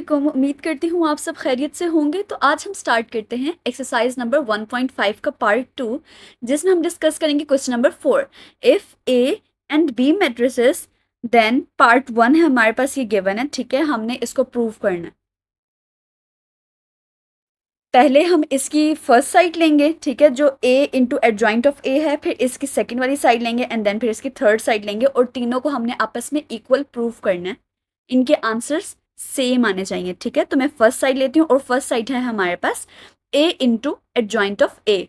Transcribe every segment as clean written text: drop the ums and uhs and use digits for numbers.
वालेकुम। उम्मीद करती हूँ आप सब खैरियत से होंगे। तो आज हम स्टार्ट करते हैं एक्सरसाइज नंबर 1.5 का पार्ट 2, जिसमें हम डिस्कस करेंगे question number 4। If A and B matrices, then part 1 है हमारे पास, ये गिवन है, ठीक है। हमने इसको प्रूव करना है। पहले हम इसकी फर्स्ट साइड लेंगे, ठीक है, जो ए इंटू एडजॉइंट ऑफ ए है, फिर इसकी सेकंड वाली साइड लेंगे एंड देन फिर इसकी थर्ड साइड लेंगे, और तीनों को हमने आपस में इक्वल प्रूव करना है। इनके आंसर्स सेम आने चाहिए, ठीक है। तो मैं फर्स्ट साइड लेती हूँ और फर्स्ट साइड है हमारे पास ए इंटू एडजॉइंट ऑफ ए।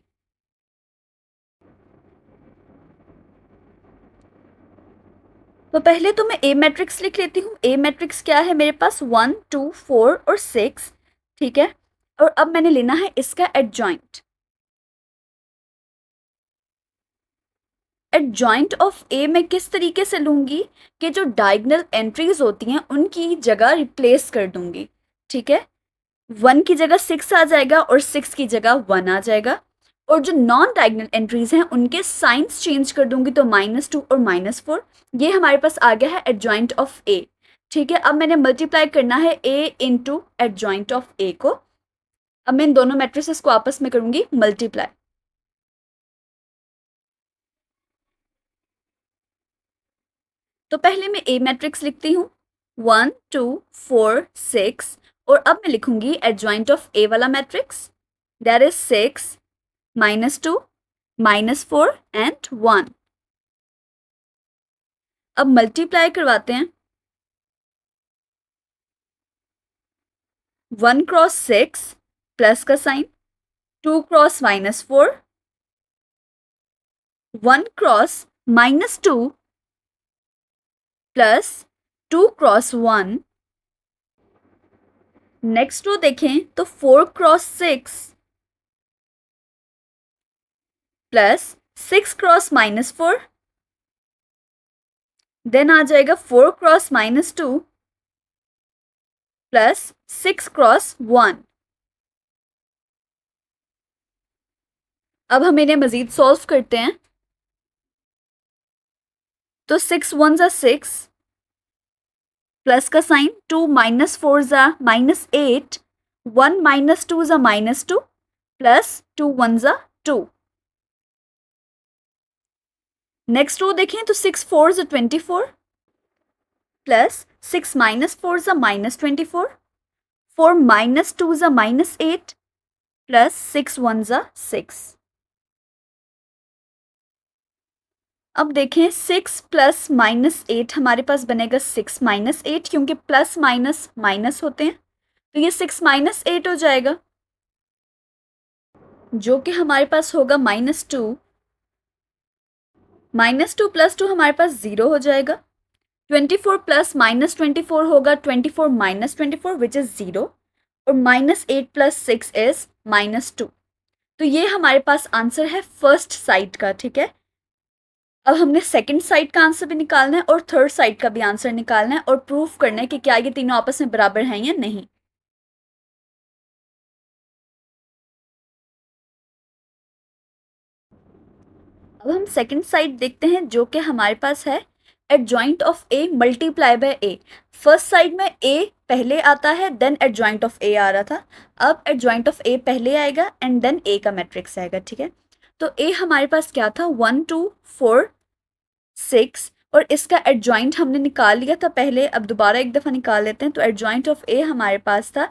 तो पहले तो मैं ए मैट्रिक्स लिख लेती हूँ। ए मैट्रिक्स क्या है मेरे पास, 1 2 4 और 6, ठीक है। और अब मैंने लेना है इसका एडजॉइंट। एडजॉइंट ऑफ ए मैं किस तरीके से लूंगी कि जो डायगोनल एंट्रीज होती हैं उनकी जगह रिप्लेस कर दूंगी, ठीक है। 1 की जगह 6 आ जाएगा और 6 की जगह 1 आ जाएगा, और जो नॉन डायगोनल एंट्रीज हैं उनके साइंस चेंज कर दूंगी, तो -2 और -4। ये हमारे पास आ गया है एडजॉइंट ऑफ ए, ठीक है। अब मैंने मल्टीप्लाई करना है ए इंटू एडजॉइंट ऑफ ए को। अब मैं इन दोनों मैट्रिसेस को आपस में करूंगी मल्टीप्लाई। तो पहले मैं ए मैट्रिक्स लिखती हूँ, 1 2 4 6, और अब मैं लिखूंगी एडजॉइंट ऑफ ए वाला मैट्रिक्स, दैट इज 6 -2 -4 एंड 1। अब मल्टीप्लाई करवाते हैं। 1 क्रॉस 6 प्लस का sign, 2 cross -4, 1 cross -2 plus 2 cross 1। Next row देखें तो 4 क्रॉस 6 प्लस 6 क्रॉस -4, देन आ जाएगा 4 क्रॉस -2 प्लस 6 क्रॉस 1। अब हम इन्हें मजीद सॉल्व करते हैं। तो 6 1 ज़ा 6 प्लस का साइन, 2 -4 ज़ा -8, 1 -2 ज़ा -2 प्लस 2 1 ज़ा 2। नेक्स्ट रो देखें तो 6 4 ज़ा 24 प्लस 6 -4 ज़ा -24, 4 -2 ज़ा -8 प्लस 6 1 ज़ा 6। अब देखें 6 प्लस -8 हमारे पास बनेगा 6 -8, क्योंकि प्लस माइनस माइनस होते हैं, तो ये 6 -8 हो जाएगा, जो कि हमारे पास होगा -2। -2 प्लस 2 हमारे पास 0 हो जाएगा। 24 प्लस -24 होगा 24 -24 विच इज़ 0, और -8 प्लस 6 इज -2। तो ये हमारे पास आंसर है फर्स्ट साइड का, ठीक है। अब हमने सेकंड साइड का आंसर भी निकालना है और थर्ड साइड का भी आंसर निकालना है, और प्रूफ करना है कि क्या ये तीनों आपस में बराबर हैं या नहीं। अब हम सेकंड साइड देखते हैं, जो कि हमारे पास है adjoint of A multiply bye A. First side में ए पहले आता है, देन एडजॉइंट ऑफ ए आ रहा था। अब एडजॉइंट ऑफ ए पहले आएगा एंड देन ए का मैट्रिक्स आएगा, ठीक है। तो ए हमारे पास क्या था, 1 2 4 6, और इसका एडजॉइंट हमने निकाल लिया था पहले। अब दोबारा एक दफ़ा निकाल लेते हैं। तो एडजॉइंट ऑफ ए हमारे पास था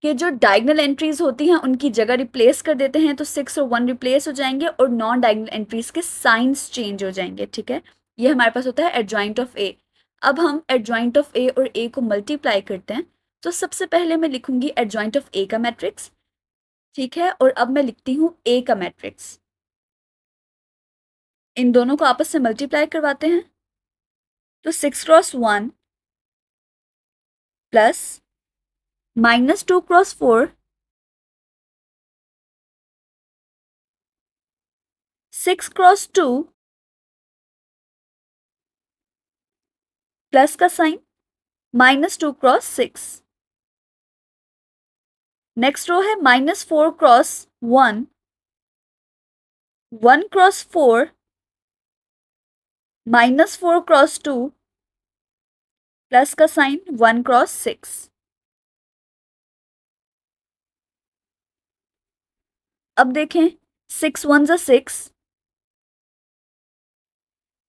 कि जो डायगोनल एंट्रीज होती हैं उनकी जगह रिप्लेस कर देते हैं, तो 6 और 1 रिप्लेस हो जाएंगे और नॉन डायगोनल एंट्रीज के साइंस चेंज हो जाएंगे, ठीक है। ये हमारे पास होता है एडजॉइंट ऑफ ए। अब हम एडजॉइंट ऑफ ए और ए को मल्टीप्लाई करते हैं। तो सबसे पहले मैं लिखूंगी एडजॉइंट ऑफ ए का मैट्रिक्स, ठीक है, और अब मैं लिखती हूँ ए का मैट्रिक्स। इन दोनों को आपस से मल्टीप्लाई करवाते हैं। तो 6 cross 1 plus -2 cross 4, 6 cross 2 plus का साइन, -2 क्रॉस 6। नेक्स्ट रो है -4 क्रॉस 1, 1 क्रॉस 4, -4 क्रॉस 2 प्लस का साइन, 1 क्रॉस 6। अब देखें 6 1 ज़ा 6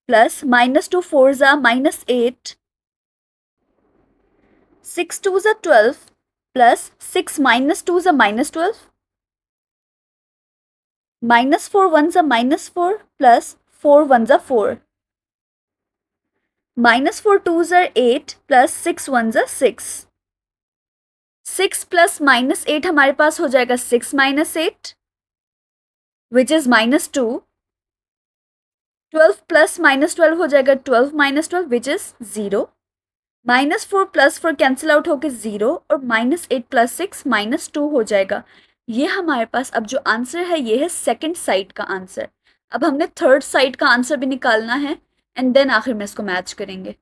प्लस -2 4 ज़ा -8, 6 2 ज़ा 12 प्लस 6 -2 ज़ा -12, -4 1 ज़ा -4 प्लस 4 1 ज़ा 4, -4 2 ज़ा 8 प्लस 6 1 ज़ा 6, 6 प्लस -8 हमारे पास हो जाएगा 6 -8 विच इज -2, 12 प्लस -12 हो जाएगा 12 -12 which is 0, -4 plus 4 cancel out होकर 0 और -8 प्लस 6 -2 हो जाएगा। ये हमारे पास अब जो आंसर है ये है सेकंड साइड का आंसर। अब हमने थर्ड साइड का आंसर भी निकालना है एंड देन आखिर में इसको मैच करेंगे।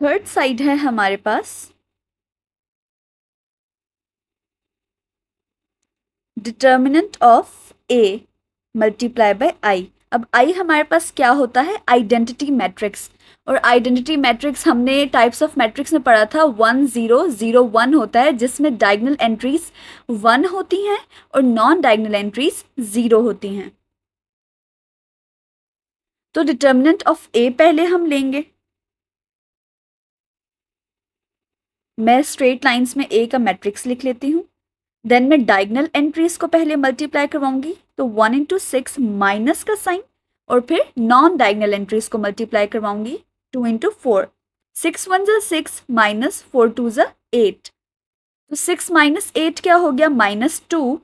थर्ड साइड है हमारे पास determinant of A multiply by I. अब आई हमारे पास क्या होता है, आइडेंटिटी मैट्रिक्स। और आइडेंटिटी मैट्रिक्स हमने टाइप्स ऑफ मैट्रिक्स में पढ़ा था 1 0 0 1 होता है, जिसमें डायगोनल एंट्रीज 1 होती हैं और नॉन डायगोनल एंट्रीज 0 होती हैं। तो डिटर्मिनेंट ऑफ ए पहले हम लेंगे। मैं स्ट्रेट लाइंस में ए का मैट्रिक्स लिख लेती हूँ। देन मैं डायगोनल एंट्रीज को पहले मल्टीप्लाई करवाऊंगी, तो 1 इंटू 6 माइनस का साइन, और फिर नॉन डायगोनल एंट्रीज को मल्टीप्लाई करवाऊंगी 2 इंटू 4, 6 1 ज़ा 6 माइनस 4 2 ज़ा 8, तो 6 माइनस 8 क्या हो गया -2।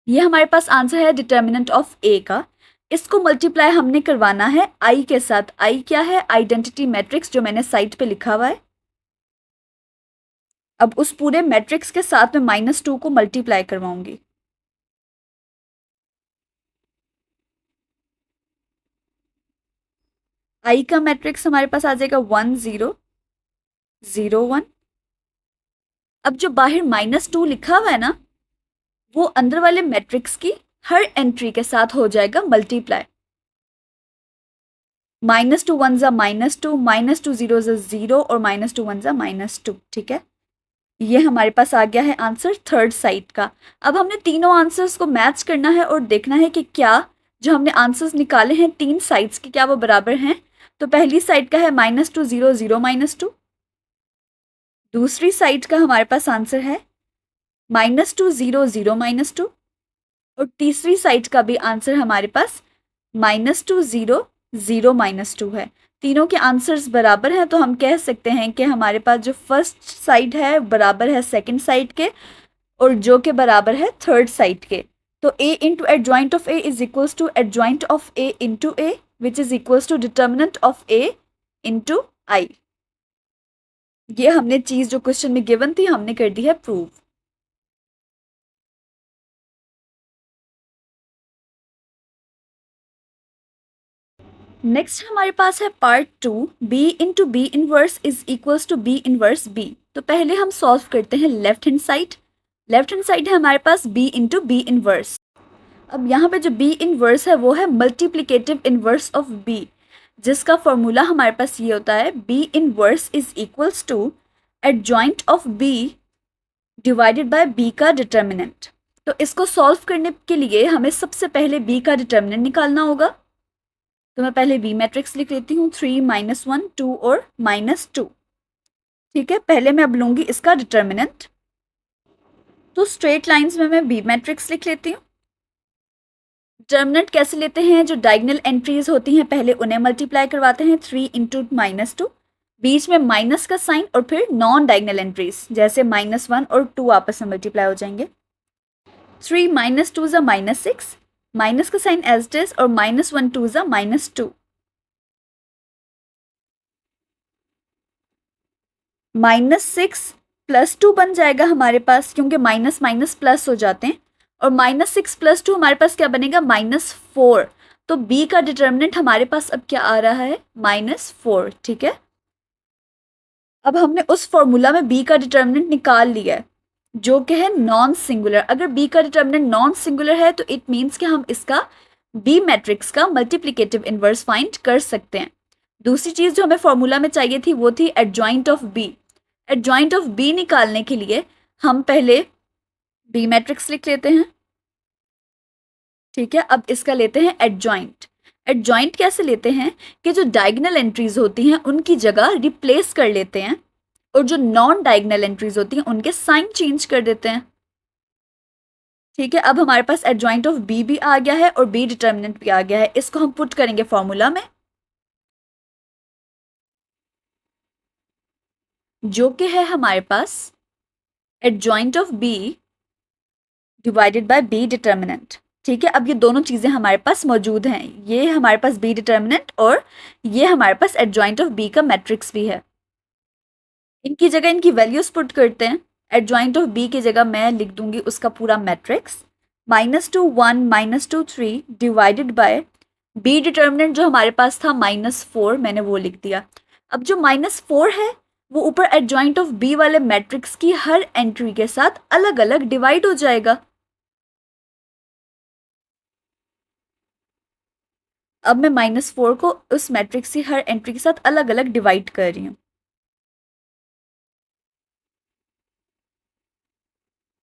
ये हमारे पास आंसर है डिटर्मिनेंट ऑफ ए का। इसको मल्टीप्लाई हमने करवाना है आई के साथ। आई क्या है, आइडेंटिटी मैट्रिक्स जो मैंने साइड पे लिखा हुआ है। अब उस पूरे मैट्रिक्स के साथ में -2 को मल्टीप्लाई करवाऊंगी। आई का मैट्रिक्स हमारे पास आ जाएगा 1 0 0 1। अब जो बाहर -2 लिखा हुआ है ना, वो अंदर वाले मैट्रिक्स की हर एंट्री के साथ हो जाएगा मल्टीप्लाई। -2 1 ज़ा -2, -2 0 ज़ा 0 और -2 1 ज़ा -2। ठीक है, ये हमारे पास आ गया है आंसर थर्ड साइड का। अब हमने तीनों आंसर्स को मैच करना है और देखना है कि क्या जो हमने आंसर्स निकाले हैं तीन साइड्स के, क्या वो बराबर हैं। तो पहली साइड का है -2 0 0 -2, दूसरी साइड का हमारे पास आंसर है -2 0 0 -2, और तीसरी साइड का भी आंसर हमारे पास -2 0 0 -2 है। तीनों के आंसर्स बराबर हैं, तो हम कह सकते हैं कि हमारे पास जो फर्स्ट साइड है बराबर है सेकंड साइड के, और जो के बराबर है थर्ड साइड के। तो a into adjoint of a is equals to adjoint of a into a which is equals to determinant of a into i। ये हमने चीज जो क्वेश्चन में गिवन थी हमने कर दी है प्रूव। नेक्स्ट हमारे पास है part 2, b into B inverse is equals to b inverse b। तो पहले हम सॉल्व करते हैं left hand side. Left hand side है हमारे पास b इंटू बी इनवर्स। अब यहाँ पे जो b इनवर्स है वो है मल्टीप्लिकेटिव इनवर्स ऑफ b, जिसका फॉर्मूला हमारे पास ये होता है b inverse is equals to adjoint of b divided by b का डिटर्मिनेंट। तो इसको सॉल्व करने के लिए हमें सबसे पहले b का डिटर्मिनेंट निकालना होगा। तो मैं पहले बी मैट्रिक्स लिख लेती हूँ, 3 -1 2 और -2। ठीक है, पहले मैं अब लूंगी इसका डिटर्मिनेंट। तो स्ट्रेट लाइंस में मैं बी मैट्रिक्स लिख लेती हूँ। डिटर्मिनेंट कैसे लेते हैं, जो डायगोनल एंट्रीज होती हैं पहले उन्हें मल्टीप्लाई करवाते हैं 3 इंटू -2, बीच में माइनस का साइन, और फिर नॉन डायगोनल एंट्रीज जैसे -1 और 2 आपस में मल्टीप्लाई हो जाएंगे। 3 -2 ज़ा -6, माइनस का साइन एज इट इज, और -1 2 ज़ा -2, -6 +2 बन जाएगा हमारे पास, क्योंकि माइनस माइनस प्लस हो जाते हैं, और -6 +2 हमारे पास क्या बनेगा -4। तो b का डिटर्मिनेंट हमारे पास अब क्या आ रहा है -4। ठीक है, अब हमने उस फॉर्मूला में b का डिटर्मिनेंट निकाल लिया है जो कि है नॉन सिंगुलर। अगर b का डिटर्मिनेंट नॉन सिंगुलर है तो इट मीन्स कि हम इसका b मैट्रिक्स का मल्टीप्लिकेटिव इनवर्स फाइंड कर सकते हैं। दूसरी चीज जो हमें फॉर्मूला में चाहिए थी वो थी adjoint of b। Adjoint of B निकालने के लिए हम पहले बी मैट्रिक्स लिख लेते हैं, ठीक है। अब इसका लेते हैं एडजॉइंट। एडजॉइंट कैसे लेते हैं कि जो डायगोनल एंट्रीज होती हैं उनकी जगह रिप्लेस कर लेते हैं और जो नॉन डायगोनल एंट्रीज होती हैं उनके साइन चेंज कर देते हैं, ठीक है। अब हमारे पास एडजॉइंट ऑफ बी भी आ गया है और बी डिटर्मिनेंट भी आ गया है। इसको हम पुट करेंगे फॉर्मूला में, जो कि है हमारे पास adjoint of B divided by B determinant, ठीक है। अब ये दोनों चीजें हमारे पास मौजूद हैं, ये हमारे पास बी डिटर्मिनेंट और ये हमारे पास एडजॉइंट ऑफ बी का मैट्रिक्स भी है। इनकी जगह इनकी वैल्यूज पुट करते हैं। एडजॉइंट ऑफ बी की जगह मैं लिख दूंगी उसका पूरा matrix, -2 1 -2 3 divided by B determinant जो हमारे पास था -4, मैंने वो लिख दिया। अब जो -4 है वो ऊपर एडजॉइंट ऑफ बी वाले मैट्रिक्स की हर एंट्री के साथ अलग अलग डिवाइड हो जाएगा। अब मैं -4 को उस मैट्रिक्स की हर एंट्री के साथ अलग अलग डिवाइड कर रही हूँ,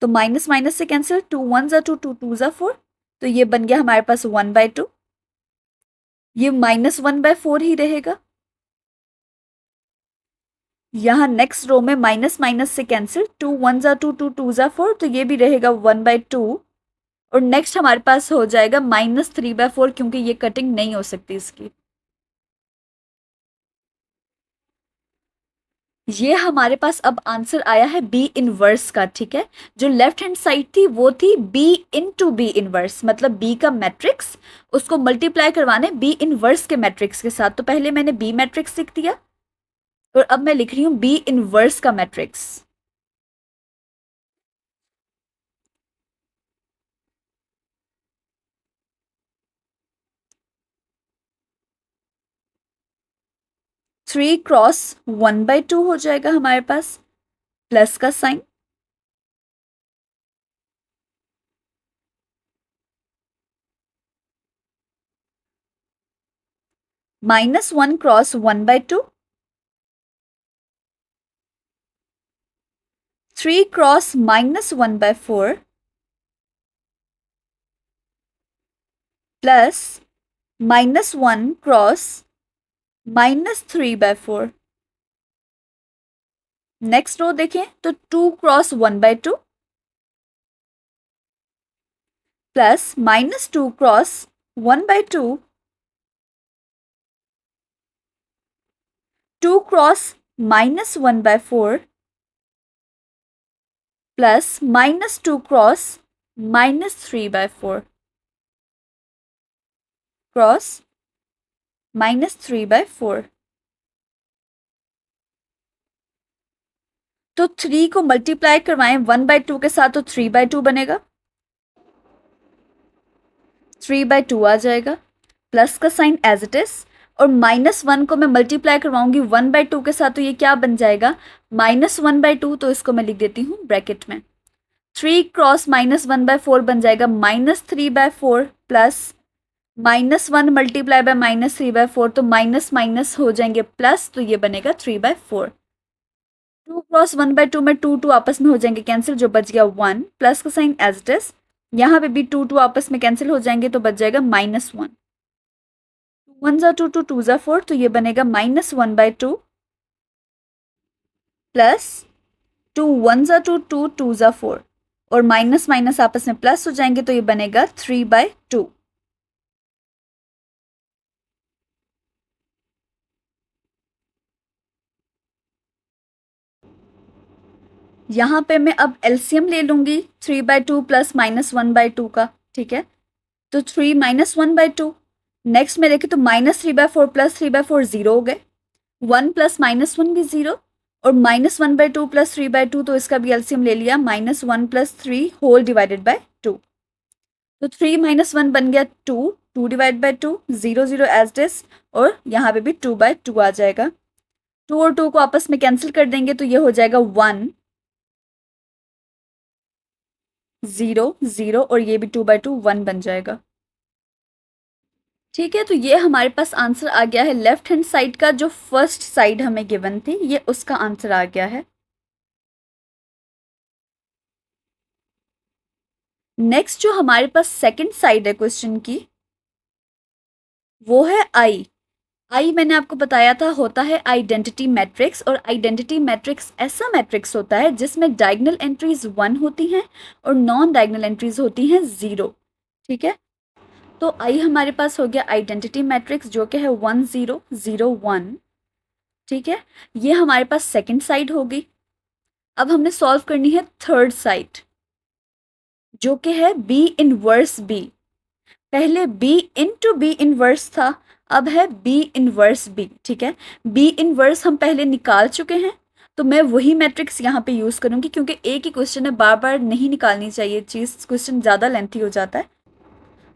तो माइनस माइनस से कैंसिल, 2 1 जा 2 2 2 जा 4, तो ये बन गया हमारे पास 1/2। ये -1/4 ही रहेगा। यहाँ नेक्स्ट रो में माइनस माइनस से कैंसिल, 2 1 जा 2 2 2 जा 4, तो ये भी रहेगा 1/2। और नेक्स्ट हमारे पास हो जाएगा -3/4 क्योंकि ये कटिंग नहीं हो सकती इसकी। ये हमारे पास अब आंसर आया है बी इनवर्स का, ठीक है। जो लेफ्ट हैंड साइड थी वो थी बी इनटू बी इनवर्स, मतलब बी का मैट्रिक्स उसको मल्टीप्लाई करवाने बी इनवर्स के मैट्रिक्स के साथ। तो पहले मैंने बी मैट्रिक्स लिख दिया और अब मैं लिख रही हूँ बी इनवर्स का मैट्रिक्स। थ्री क्रॉस 1/2 हो जाएगा हमारे पास, प्लस का sign, -1 cross 1/2, 3 cross -1/4 plus -1 cross -3/4। Next row देखें तो 2 cross 1/2 plus -2 cross 1/2, 2 cross -1/4 plus -2 cross -3/4 cross -3/4। तो 3 को मल्टीप्लाई करवाएं 1/2 के साथ तो 3/2 बनेगा, 3/2 आ जाएगा, प्लस का साइन एज इट इज। और -1 को मैं मल्टीप्लाई करवाऊंगी 1/2 के साथ तो ये क्या बन जाएगा, -1/2। तो इसको मैं लिख देती हूँ ब्रैकेट में, 3 क्रॉस -1/4 बन जाएगा -3/4 प्लस -1 मल्टीप्लाई बाय -3/4, तो माइनस माइनस हो जाएंगे प्लस, तो ये बनेगा 3/4। 2 क्रॉस 1/2 में 2 2 आपस में हो जाएंगे कैंसिल, जो बच गया 1, प्लस का साइन एज इट इज। यहाँ पे भी 2 2 आपस में कैंसिल हो जाएंगे तो बच जाएगा -1, 2 1 जा 2 2 2 जा 4, तो ये बनेगा -1/2 प्लस 2 1 जा 2 2 2 जा 4, और माइनस माइनस आपस में प्लस हो जाएंगे तो ये बनेगा 3/2। यहाँ पे मैं अब एलसीएम ले लूंगी 3/2 प्लस -1/2 का, ठीक है। तो 3 -1/2, नेक्स्ट में देखें तो -3/4 प्लस 3/4 जीरो हो गए, 1 प्लस -1 भी जीरो, और -1/2 प्लस 3/2, तो इसका भी एलसीएम ले लिया, -1 प्लस 3 होल डिवाइडेड बाय 2। तो 3 -1 बन गया 2, 2 divide by 2, 0 0 as it is, और यहाँ पे भी 2/2 आ जाएगा। 2 और 2 को आपस में कैंसिल कर देंगे तो ये हो जाएगा 1 0 0, और ये भी 2/2 1 बन जाएगा, ठीक है। तो ये हमारे पास आंसर आ गया है लेफ्ट हैंड साइड का, जो फर्स्ट साइड हमें गिवन थी ये उसका आंसर आ गया है। नेक्स्ट जो हमारे पास सेकंड साइड है क्वेश्चन की, वो है आई। आई मैंने आपको बताया था होता है आइडेंटिटी मैट्रिक्स, और आइडेंटिटी मैट्रिक्स ऐसा मैट्रिक्स होता है जिसमें डायगोनल एंट्रीज 1 होती हैं और नॉन डायगोनल एंट्रीज होती हैं 0। ठीक है, तो आई हमारे पास हो गया आइडेंटिटी मैट्रिक्स जो कि है 1 0 0 1। ठीक है, ये हमारे पास सेकंड साइड होगी। अब हमने सॉल्व करनी है थर्ड साइड जो कि है बी इनवर्स बी। पहले बी इंटू बी इनवर्स था, अब है बी इनवर्स बी। ठीक है, बी इनवर्स हम पहले निकाल चुके हैं, तो मैं वही मैट्रिक्स यहाँ पे यूज़ करूँगी क्योंकि एक ही क्वेश्चन है, बार बार नहीं निकालनी चाहिए चीज़, क्वेश्चन ज़्यादा लेंथी हो जाता है।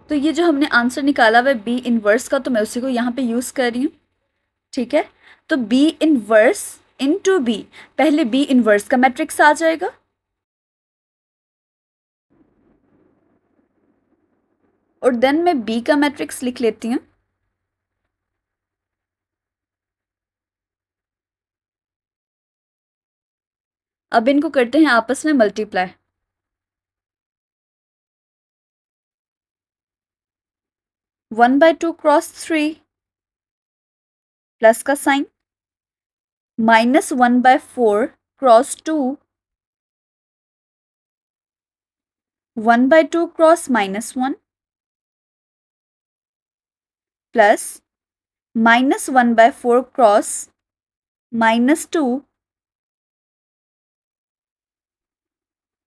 तो ये जो हमने आंसर निकाला हुआ है बी इनवर्स का, तो मैं उसी को यहाँ पे यूज़ कर रही हूँ। ठीक है, तो बी इनवर्स इनटू बी, पहले बी इनवर्स का मैट्रिक्स आ जाएगा, और देन मैं बी का मैट्रिक्स लिख लेती हूँ। अब इनको करते हैं आपस में मल्टीप्लाई। 1/2 क्रॉस 3 प्लस का sign, -1/4 cross 2, 1/2 cross -1 plus -1/4 cross -2।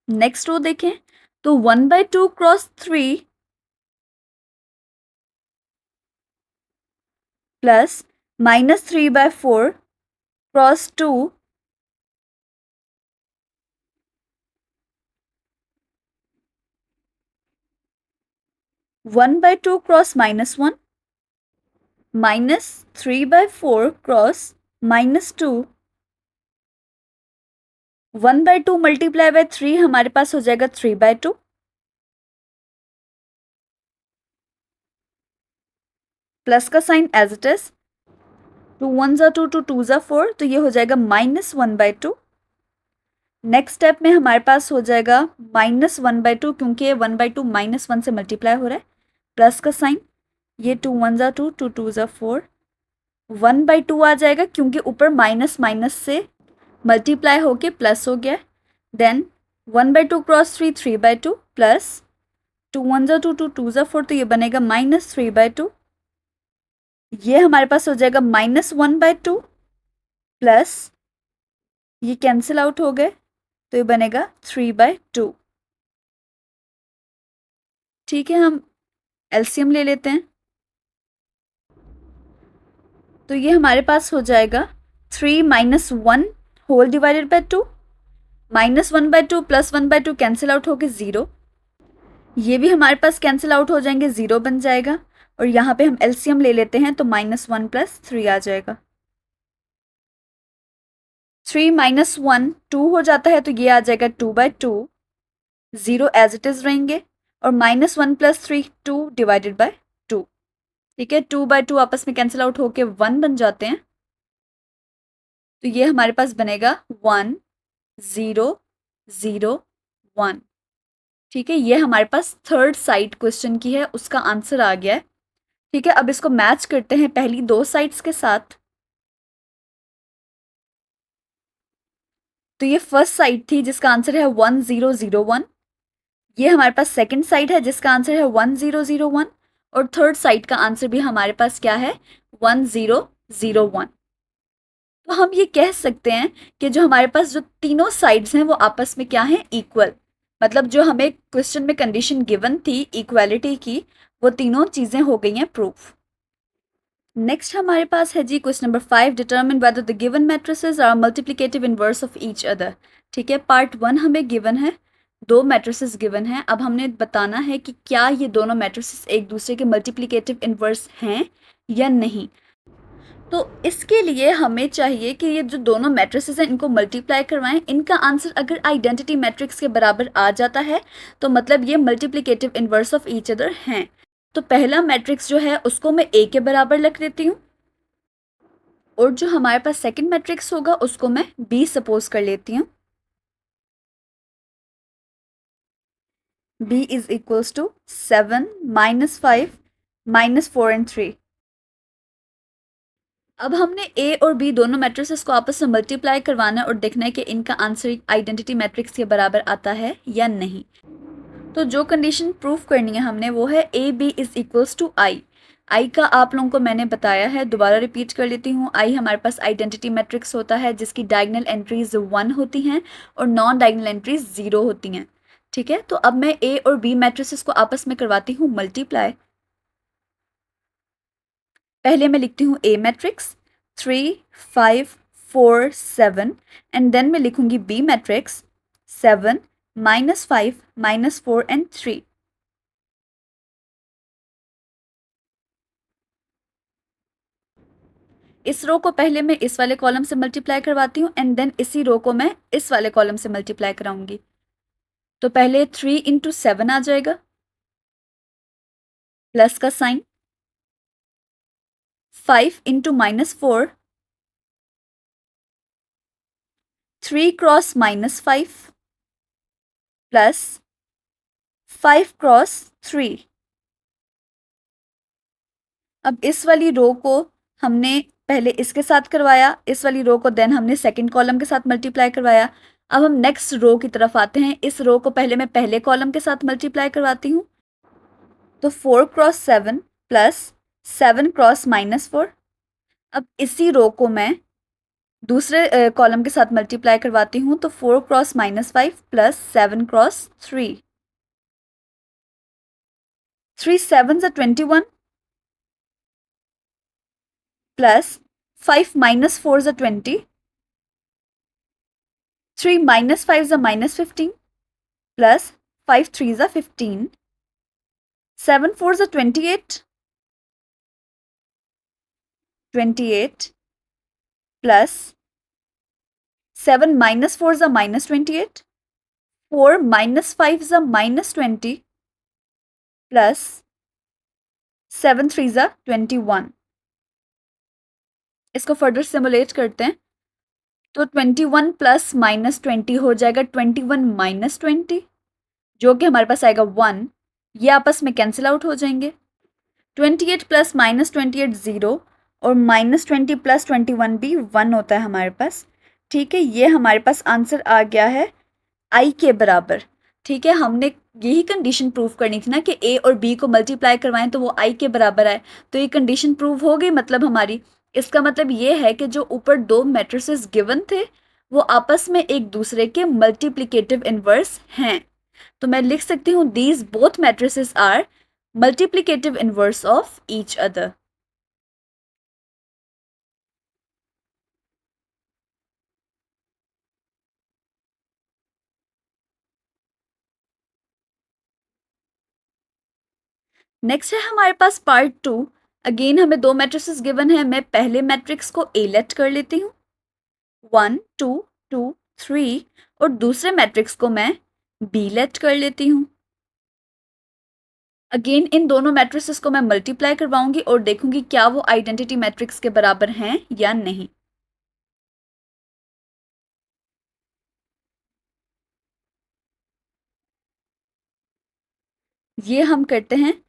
Next row देखें तो 1/2 cross 3 plus -3/4 cross 2, 1/2 cross -1 -3/4 cross -2। 1/2 multiply by 3 हमारे पास हो जाएगा 3/2, प्लस का साइन एज इट इज, 2 1 ज़ा 2 2 ज़ा 4, तो ये हो जाएगा -1/2। नेक्स्ट स्टेप में हमारे पास हो जाएगा -1/2, क्योंकि ये 1/2 -1 से मल्टीप्लाई हो रहा है, प्लस का साइन, ये 2 1 ज़ा 2 2 ज़ा 4, 1/2 आ जाएगा क्योंकि ऊपर माइनस माइनस से मल्टीप्लाई होके प्लस हो गया। देन 1/2 क्रॉस 3 3/2 प्लस 2 1 ज़ा 2 2 ज़ा 4, तो ये बनेगा -3/2। ये हमारे पास हो जाएगा -1/2 प्लस, ये कैंसिल आउट हो गए, तो ये बनेगा 3/2। ठीक है, हम एलसीएम ले लेते हैं, तो ये हमारे पास हो जाएगा 3 -1 whole divided by 2, -1/2 plus 1/2 cancel out होके 0, ये भी हमारे पास कैंसिल आउट हो जाएंगे, 0 बन जाएगा, और यहाँ पे हम एलसीएम ले लेते हैं तो -1 प्लस 3 आ जाएगा। 3 -1 2 हो जाता है, तो ये आ जाएगा 2/2, 0 एज इट इज रहेंगे, और -1 प्लस 3 2 डिवाइडेड बाय 2। ठीक है, 2/2 आपस में कैंसिल आउट होके 1 बन जाते हैं, तो ये हमारे पास बनेगा 1 0 0 1। ठीक है, ये हमारे पास थर्ड साइड क्वेश्चन की है, उसका आंसर आ गया है। ठीक है, अब इसको मैच करते हैं पहली दो साइड्स के साथ। तो ये फर्स्ट साइड थी जिसका आंसर है 1 0 0 1, ये हमारे पास सेकंड साइड है जिसका आंसर है 1 0 0 1, और थर्ड साइड का आंसर भी हमारे पास क्या है 1 0 0 1। तो हम ये कह सकते हैं कि जो हमारे पास जो तीनों साइड्स हैं वो आपस में क्या हैं, इक्वल। मतलब जो हमें क्वेश्चन में कंडीशन गिवन थी इक्वालिटी की, वो तीनों चीज़ें हो गई हैं प्रूफ। नेक्स्ट हमारे पास है जी question number 5, determine whether the given matrices are multiplicative inverse of each other. ठीक है, पार्ट 1 हमें गिवन है, दो मैट्रिसेस गिवन हैं, अब हमने बताना है कि क्या ये दोनों मैट्रिसेस एक दूसरे के मल्टीप्लिकेटिव इनवर्स हैं या नहीं। तो इसके लिए हमें चाहिए कि ये जो दोनों मैट्रिसेस हैं इनको मल्टीप्लाई करवाएं, इनका आंसर अगर आइडेंटिटी मैट्रिक्स के बराबर आ जाता है तो मतलब ये multiplicative inverse of each other हैं। तो पहला मैट्रिक्स जो है उसको मैं ए के बराबर लिख देती हूँ, और जो हमारे पास सेकंड मैट्रिक्स होगा उसको मैं बी सपोज कर लेती हूँ। B is equals to 7 minus 5 minus 4 and 3. अब हमने ए और बी दोनों मैट्रिसेस को आपस में मल्टीप्लाई करवाना है और देखना है कि इनका आंसर आइडेंटिटी मैट्रिक्स के बराबर आता है या नहीं। तो जो कंडीशन प्रूफ करनी है हमने वो है A B is equals to I. I का आप लोगों को मैंने बताया है, दोबारा रिपीट कर लेती हूँ। आई हमारे पास आइडेंटिटी मैट्रिक्स होता है जिसकी डायगोनल एंट्रीज 1 होती हैं और नॉन डायगोनल एंट्रीज 0 होती हैं। ठीक है, तो अब मैं ए और बी मैट्रिसेस को आपस में करवाती हूँ मल्टीप्लाई। पहले मैं लिखती हूँ ए मैट्रिक्स 3 5 4 7 एंड देन मैं लिखूंगी B matrix 7 minus 5 minus 4 and 3. इस रो को पहले मैं इस वाले कॉलम से मल्टीप्लाई करवाती हूँ एंड देन इसी रो को मैं इस वाले कॉलम से मल्टीप्लाई कराऊंगी। तो पहले 3 इंटू 7 आ जाएगा, प्लस का sign, 5 into minus 4, 3 cross minus 5 plus 5 cross 3। अब इस वाली रो को हमने पहले इसके साथ करवाया, इस वाली रो को देन हमने सेकंड कॉलम के साथ मल्टीप्लाई करवाया। अब हम नेक्स्ट रो की तरफ आते हैं। इस रो को पहले मैं पहले कॉलम के साथ मल्टीप्लाई करवाती हूँ। तो 4 क्रॉस 7 प्लस 7 क्रॉस माइनस 4। अब इसी रो को मैं दूसरे कॉलम के साथ मल्टीप्लाई करवाती हूँ। तो 4 cross minus 5 plus 7 cross 3। 3 7s are 21 plus 5 minus 4s are 20, 3 minus 5s are minus 15 plus 5 3s are 15, 7 4s are 28, 28 plus 7 minus 4s are minus 28, 4 minus 5s are minus 20 plus 7 3s are 21. इसको further simulate करते हैं। तो 21 plus minus 20 हो जाएगा 21 minus 20, जो कि हमारे पास आएगा 1। ये आपस में कैंसिल आउट हो जाएंगे। 28 प्लस माइनस 28 0 और माइनस 20 प्लस 21 भी 1 होता है हमारे पास। ठीक है, ये हमारे पास आंसर आ गया है आई के बराबर। ठीक है, हमने यही कंडीशन प्रूव करनी थी ना कि ए और बी को मल्टीप्लाई करवाएं तो वो आई के बराबर आए। तो ये कंडीशन प्रूव हो गई मतलब हमारी। इसका मतलब ये है कि जो ऊपर दो मैट्रिसेस गिवन थे वो आपस में एक दूसरे के मल्टीप्लिकेटिव इनवर्स हैं। तो मैं लिख सकती हूँ these both matrices are multiplicative inverse of each other. Next है हमारे पास पार्ट 2। अगेन हमें दो मैट्रिसेस गिवन है। मैं पहले मैट्रिक्स को ए लेट कर लेती हूँ 1 2 2 3 और दूसरे मैट्रिक्स को मैं बी लेट कर लेती हूँ। अगेन इन दोनों मैट्रिसेस को मैं मल्टीप्लाई करवाऊंगी और देखूंगी क्या वो आइडेंटिटी मैट्रिक्स के बराबर हैं या नहीं। ये हम करते हैं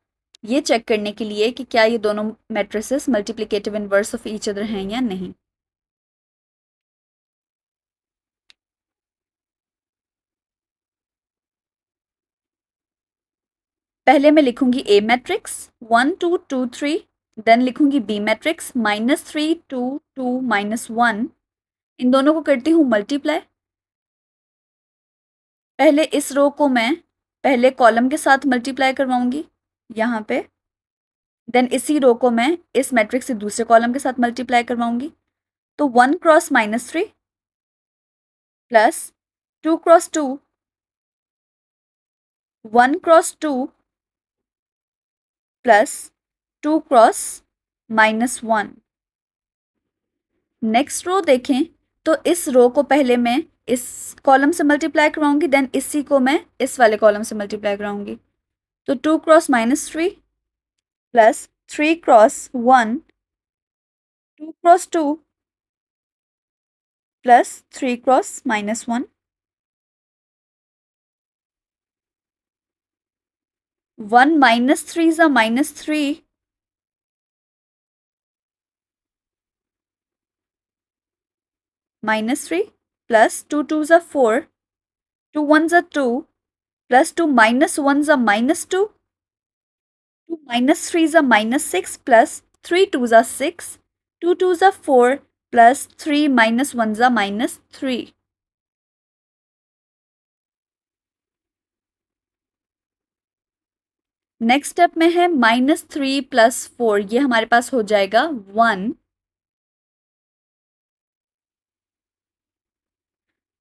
ये चेक करने के लिए कि क्या ये दोनों matrices multiplicative inverse of each other हैं या नहीं। पहले मैं लिखूंगी ए मैट्रिक्स 1 2 2 3, देन लिखूंगी बी मैट्रिक्स -3 2 2 -1। इन दोनों को करती हूँ मल्टीप्लाई। पहले इस रो को मैं पहले कॉलम के साथ मल्टीप्लाई करवाऊंगी यहाँ पे, देन इसी रो को मैं इस मैट्रिक्स से दूसरे कॉलम के साथ मल्टीप्लाई करवाऊंगी। तो 1 cross -3 plus 2 cross 2, 1 cross 2 plus 2 cross -1। Next row देखें तो इस रो को पहले मैं इस कॉलम से मल्टीप्लाई कराऊंगी, देन इसी को मैं इस वाले कॉलम से मल्टीप्लाई कराऊंगी। तो 2 cross -3 plus 3 cross 1, 2 cross 2 plus 3 cross -1। 1 minus 3 is a minus 3. Minus 3 plus 2 twos are 4. 2 ones are 2 plus 2 minus 1s are minus 2. 2 minus 3s are minus 6 plus 3 twos are 6. 2 twos are 4 plus 3 minus 1s are minus 3. Next step में है -3 + 4, ये हमारे पास हो जाएगा 1.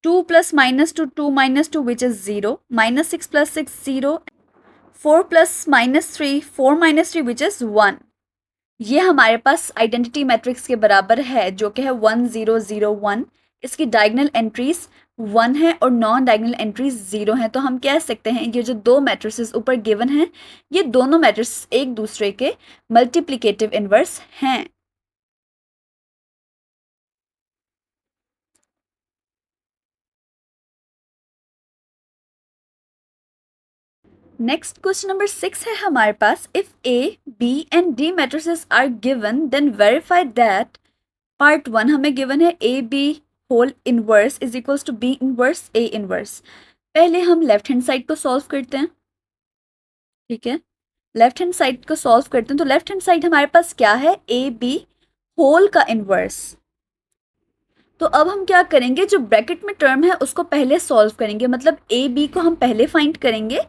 2 + -2 2 - 2 which is 0. -6 + 6 0. 4 + -3 4 - 3 which is 1. ये हमारे पास identity matrix के बराबर है जो कि है 1 0 0 1. इसकी डायगोनल एंट्रीज 1 है और नॉन डायगोनल एंट्रीज 0 हैं. तो हम कह सकते हैं ये जो दो मैट्रिसेस ऊपर गिवन हैं ये दोनों मैट्रिसेस एक दूसरे के मल्टीप्लिकेटिव इनवर्स हैं. नेक्स्ट क्वेश्चन नंबर 6 है हमारे पास. If A B and D matrices are given then verify that. Part 1 हमें गिवन है A B whole inverse is equals to B inverse A inverse. पहले हम लेफ्ट हैंड साइड को solve करते हैं. ठीक है, लेफ्ट हैंड साइड को सॉल्व करते हैं. तो लेफ्ट हैंड साइड हमारे पास क्या है, ए बी होल का इनवर्स. तो अब हम क्या करेंगे, जो ब्रैकेट में टर्म है उसको पहले सॉल्व करेंगे. मतलब ए बी को हम पहले फाइंड करेंगे,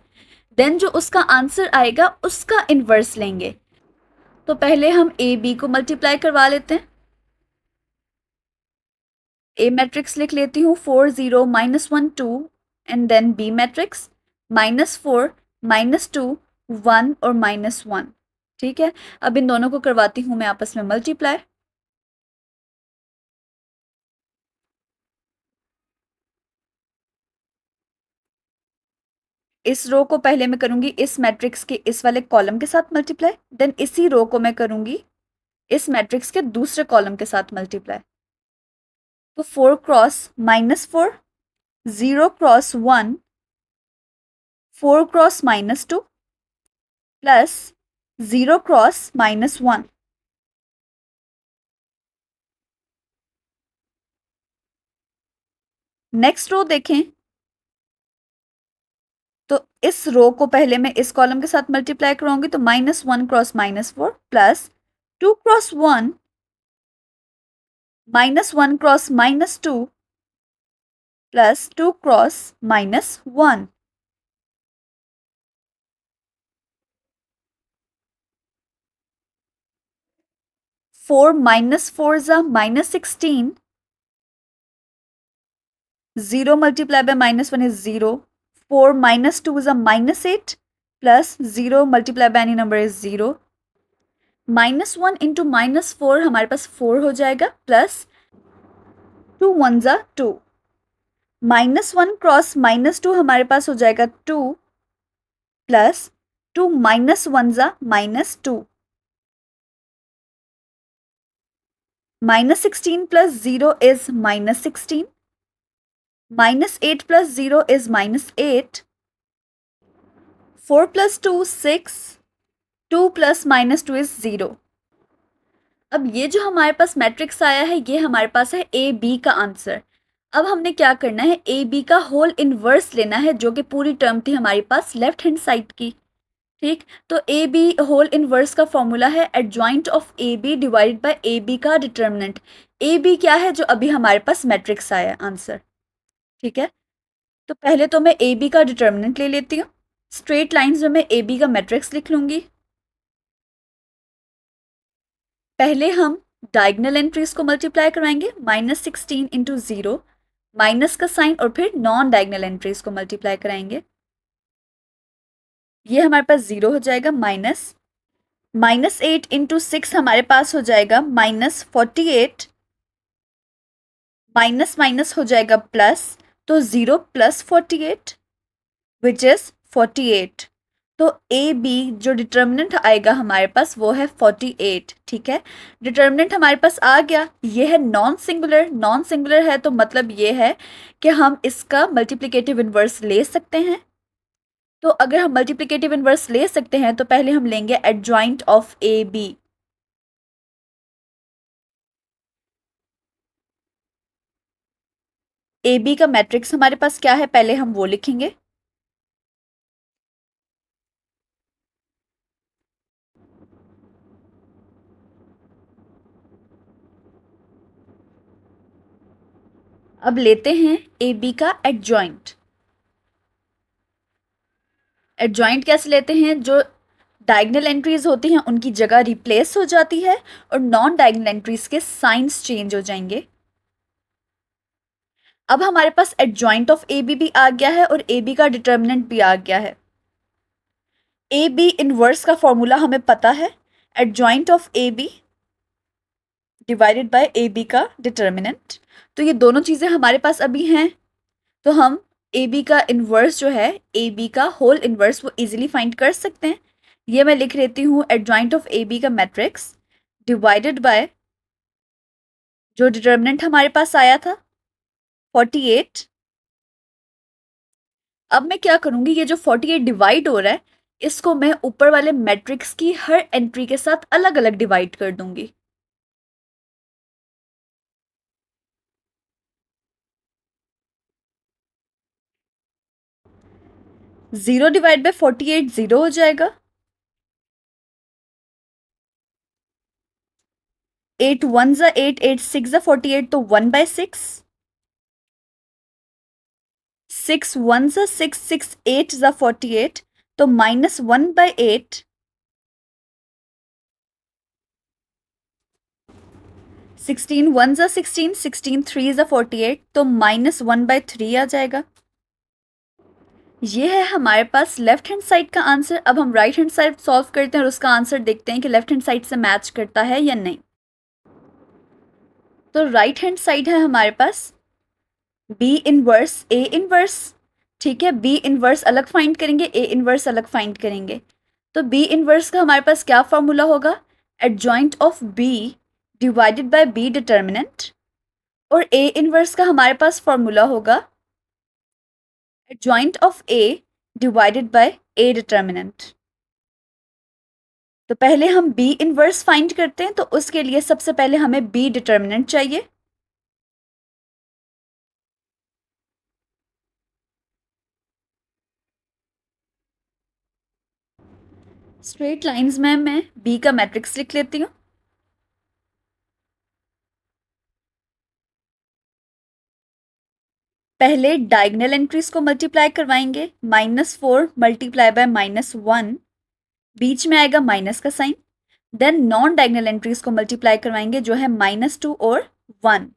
देन जो उसका आंसर आएगा उसका इनवर्स लेंगे. तो पहले हम ए बी को मल्टीप्लाई करवा लेते हैं. ए मैट्रिक्स लिख लेती हूँ 4 0 -1 2 एंड देन बी मैट्रिक्स -4 -2 1 और -1. ठीक है, अब इन दोनों को करवाती हूँ मैं आपस में मल्टीप्लाई. इस रो को पहले मैं करूंगी इस मैट्रिक्स के इस वाले कॉलम के साथ मल्टीप्लाई, देन इसी रो को मैं करूंगी इस मैट्रिक्स के दूसरे कॉलम के साथ मल्टीप्लाई. तो 4 cross -4 0 cross 1 4 cross -2 plus 0 cross -1. Next row देखें तो इस रो को पहले मैं इस कॉलम के साथ मल्टीप्लाई कराऊंगी. तो -1 cross -4 plus 2 cross 1 -1 cross -2 plus 2 cross -1. Four -4 is a -16. 0 multiplied by -1 is 0. 4 -2 is a -8 plus 0 multiplied by any number is 0. -1 into -4 हमारे पास 4 हो जाएगा प्लस 2 1s are 2. -1 क्रॉस -2 हमारे पास हो जाएगा 2 plus 2 -1s are -2. -16 plus 0 is -16. -8 plus 0 is -8. 4 plus 2 6. 2 plus -2 is 0. अब ये जो हमारे पास मैट्रिक्स आया है ये हमारे पास है ए बी का आंसर. अब हमने क्या करना है, ए बी का होल इनवर्स लेना है जो कि पूरी टर्म थी हमारे पास लेफ्ट हैंड साइड की. ठीक, तो ए बी होल इनवर्स का फॉर्मूला है adjoint of A B divided by A B का डिटर्मिनेंट. ए बी क्या है, जो अभी हमारे पास मैट्रिक्स आया आंसर. ठीक है, तो पहले तो मैं ए बी का डिटर्मिनेंट ले लेती हूँ. स्ट्रेट लाइंस में मैं ए बी का मैट्रिक्स लिख लूंगी. पहले हम डायगोनल एंट्रीज को मल्टीप्लाई करवाएंगे. -16 इंटू 0 माइनस का साइन और फिर नॉन डायगोनल एंट्रीज को मल्टीप्लाई कराएंगे. ये हमारे पास 0 हो जाएगा. -8 इंटू 6 हमारे पास हो जाएगा -48. माइनस माइनस हो जाएगा प्लस, तो 0 प्लस 48 विच इज 48. तो ए बी जो डिटर्मिनेंट आएगा हमारे पास वो है 48. ठीक है, डिटर्मिनेंट हमारे पास आ गया. ये है नॉन सिंगुलर. नॉन सिंगुलर है तो मतलब ये है कि हम इसका मल्टीप्लिकेटिव इन्वर्स ले सकते हैं. तो अगर हम मल्टीप्लिकेटिव इनवर्स ले सकते हैं तो पहले हम लेंगे adjoint of A B. A B का मैट्रिक्स हमारे पास क्या है, पहले हम वो लिखेंगे। अब लेते हैं ए बी का एडजॉइंट। एडजॉइंट कैसे लेते हैं, जो डायगनल एंट्रीज होती हैं उनकी जगह रिप्लेस हो जाती है और नॉन डायगनल एंट्रीज के साइंस चेंज हो जाएंगे। अब हमारे पास एडजॉइंट ऑफ ए बी भी आ गया है और ए बी का डिटर्मिनेंट भी आ गया है। ए बी इनवर्स का फॉर्मूला हमें पता है, adjoint of A B divided by A B का डिटर्मिनेंट। तो ये दोनों चीज़ें हमारे पास अभी हैं, तो हम ए बी का इन्वर्स जो है, ए बी का होल इन्वर्स, वो इजीली फाइंड कर सकते हैं। ये मैं लिख लेती हूँ, एडजॉइंट ऑफ ए बी का मैट्रिक्स डिवाइडेड बाय जो डिटर्मिनेंट हमारे पास आया था 48। अब मैं क्या करूँगी, ये जो 48 डिवाइड हो रहा है इसको मैं ऊपर वाले मैट्रिक्स की हर एंट्री के साथ अलग अलग डिवाइड कर दूंगी। जीरो डिवाइड बाय 48 जीरो हो जाएगा। 8 वन ज़ा 8, 8 6 ज़ा 48, तो 1/6। 6 वन ज़ा 6, 6 8 ज़ा 48, तो -1/8। 16 वन ज़ा 16, 16 3 ज़ा 48, तो -1/3 आ जाएगा। ये है हमारे पास लेफ्ट हैंड साइड का आंसर। अब हम राइट हैंड साइड सॉल्व करते हैं और उसका आंसर देखते हैं कि लेफ्ट हैंड साइड से मैच करता है या नहीं। तो राइट हैंड साइड है हमारे पास बी इनवर्स ए इनवर्स। ठीक है, बी इनवर्स अलग फाइंड करेंगे, ए इनवर्स अलग फाइंड करेंगे। तो बी इनवर्स का हमारे पास क्या फॉर्मूला होगा, adjoint of B divided by B determinant. और ए इनवर्स का हमारे पास फॉर्मूला होगा adjoint of A divided by A determinant. तो पहले हम बी इनवर्स फाइंड करते हैं, तो उसके लिए सबसे पहले हमें बी डिटर्मिनेंट चाहिए। स्ट्रेट लाइंस में मैं बी का मैट्रिक्स लिख लेती हूँ। पहले डायगनल एंट्रीज को मल्टीप्लाई करवाएंगे, -4 मल्टीप्लाई बाय -1, बीच में आएगा माइनस का sign. Then non diagonal entries को मल्टीप्लाई करवाएंगे जो है -2 और 1।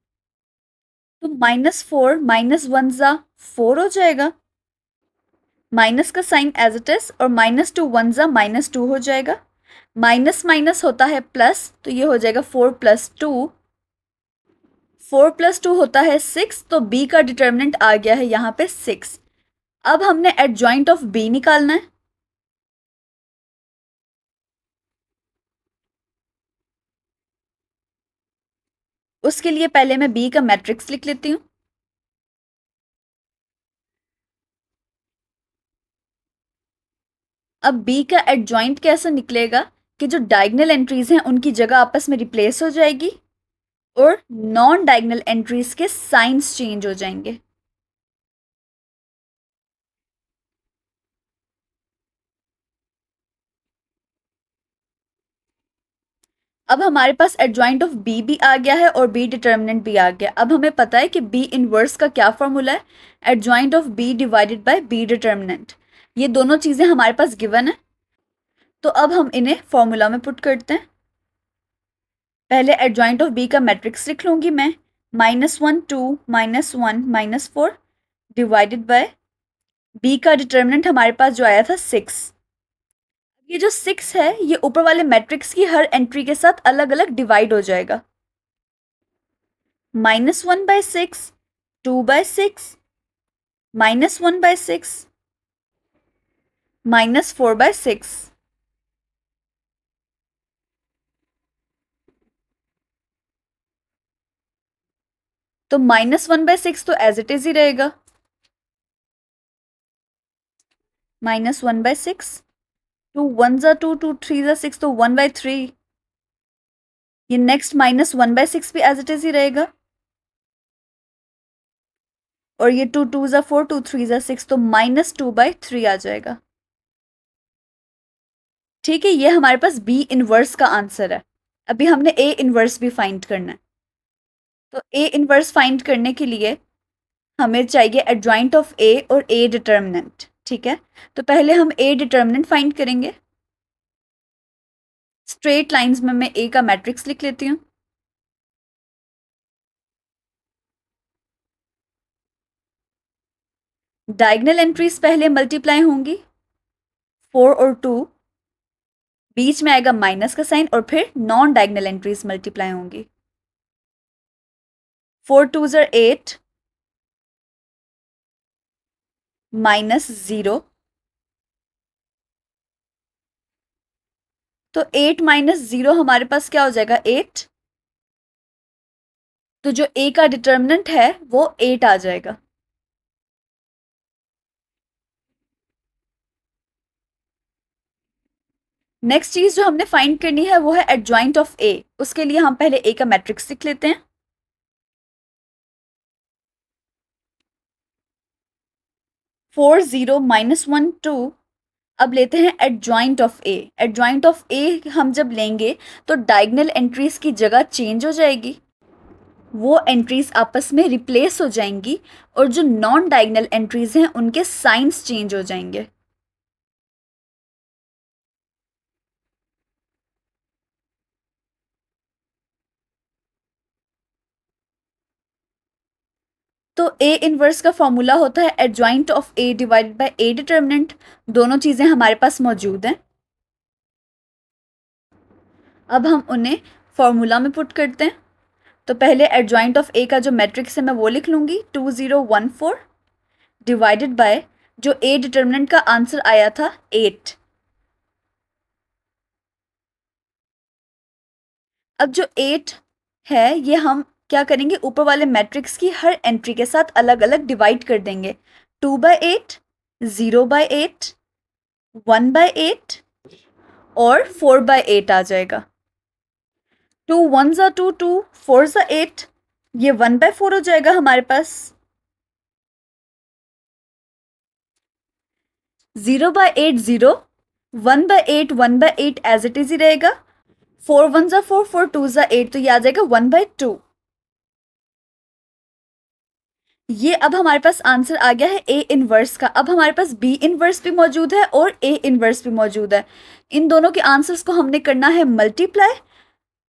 तो -4 -1 ज़ा 4 हो जाएगा, माइनस का साइन एज इट इज, और -2 1 ज़ा -2 हो जाएगा। माइनस माइनस होता है प्लस, तो ये हो जाएगा 4 + 2। 4 + 2 होता है 6, तो बी का डिटर्मिनेंट आ गया है यहाँ पे 6। अब हमने एडजॉइंट ऑफ बी निकालना है। उसके लिए पहले मैं बी का मैट्रिक्स लिख लेती हूँ। अब बी का एडजॉइंट कैसे निकलेगा कि जो डायगनल एंट्रीज हैं उनकी जगह आपस में रिप्लेस हो जाएगी और नॉन डायगनल एंट्रीज के साइंस चेंज हो जाएंगे। अब हमारे पास एडजॉइंट ऑफ बी भी आ गया है और बी डिटर्मिनेंट भी आ गया। अब हमें पता है कि बी इनवर्स का क्या फॉर्मूला है, adjoint of B divided by B determinant. ये दोनों चीज़ें हमारे पास गिवन है, तो अब हम इन्हें फॉर्मूला में पुट करते हैं। पहले एडजॉइंट ऑफ बी का मैट्रिक्स लिख लूँगी मैं, -1 2 -1 -4 डिवाइडेड बाय बी का डिटर्मिनेंट हमारे पास जो आया था 6। ये जो 6 है ये ऊपर वाले मैट्रिक्स की हर एंट्री के साथ अलग अलग डिवाइड हो जाएगा। -1/6, 2/6, -1/6, -4/6। तो -1/6 तो एज इट इज ही रहेगा। -1/6, 2 1 2, 2 3 6, तो 1/3। ये नेक्स्ट -1/6 भी एज इट इज ही रहेगा, और ये 2 2 4, 2 3 6, तो -2/3 आ जाएगा। ठीक है, ये हमारे पास बी इनवर्स का आंसर है। अभी हमने ए इनवर्स भी फाइंड करना है। तो ए इनवर्स फाइंड करने के लिए हमें चाहिए एडजॉइंट ऑफ ए और ए डिटर्मिनेंट। ठीक है, तो पहले हम ए डिटर्मिनेंट फाइंड करेंगे। स्ट्रेट लाइंस में मैं ए का मैट्रिक्स लिख लेती हूँ। डायगोनल एंट्रीज पहले मल्टीप्लाई होंगी, 4 और 2, बीच में आएगा माइनस का साइन, और फिर नॉन डायगोनल एंट्रीज मल्टीप्लाई होंगी। 4 2 8, -0, तो 8 -0 हमारे पास क्या हो जाएगा, 8। तो जो ए का डिटर्मिनेंट है वो 8 आ जाएगा। नेक्स्ट चीज जो हमने फाइंड करनी है वो है एडजॉइंट ऑफ ए। उसके लिए हम पहले ए का मैट्रिक्स लिख लेते हैं। 4 0 -1 2। अब लेते हैं adjoint of A. Adjoint of A हम जब लेंगे तो डायगोनल एंट्रीज की जगह चेंज हो जाएगी, वो एंट्रीज आपस में रिप्लेस हो जाएंगी, और जो नॉन डायगोनल एंट्रीज हैं उनके साइंस चेंज हो जाएंगे। तो ए इनवर्स का फॉर्मूला होता है adjoint of A divided by A determinant. दोनों चीजें हमारे पास मौजूद हैं। अब हम उन्हें फॉर्मूला में पुट करते हैं। तो पहले एडजॉइंट ऑफ ए का जो मैट्रिक्स है मैं वो लिख लूंगी, 2 0 1 4, डिवाइडेड बाय जो ए डिटर्मिनेंट का आंसर आया था 8। अब जो 8 है ये हम क्या करेंगे, ऊपर वाले मैट्रिक्स की हर एंट्री के साथ अलग अलग डिवाइड कर देंगे। 2/8, 0/8, 1/8 और 4/8 आ जाएगा। 2 1 2, 2 4 8, ये 1/4 हो जाएगा हमारे पास। 0/8 0, 1/8 1/8 एज इट इज ही रहेगा। 4 1 4, 4 2 8, तो ये आ जाएगा 1/2। ये अब हमारे पास आंसर आ गया है ए इनवर्स का। अब हमारे पास बी इनवर्स भी मौजूद है और ए इनवर्स भी मौजूद है। इन दोनों के आंसर्स को हमने करना है मल्टीप्लाई,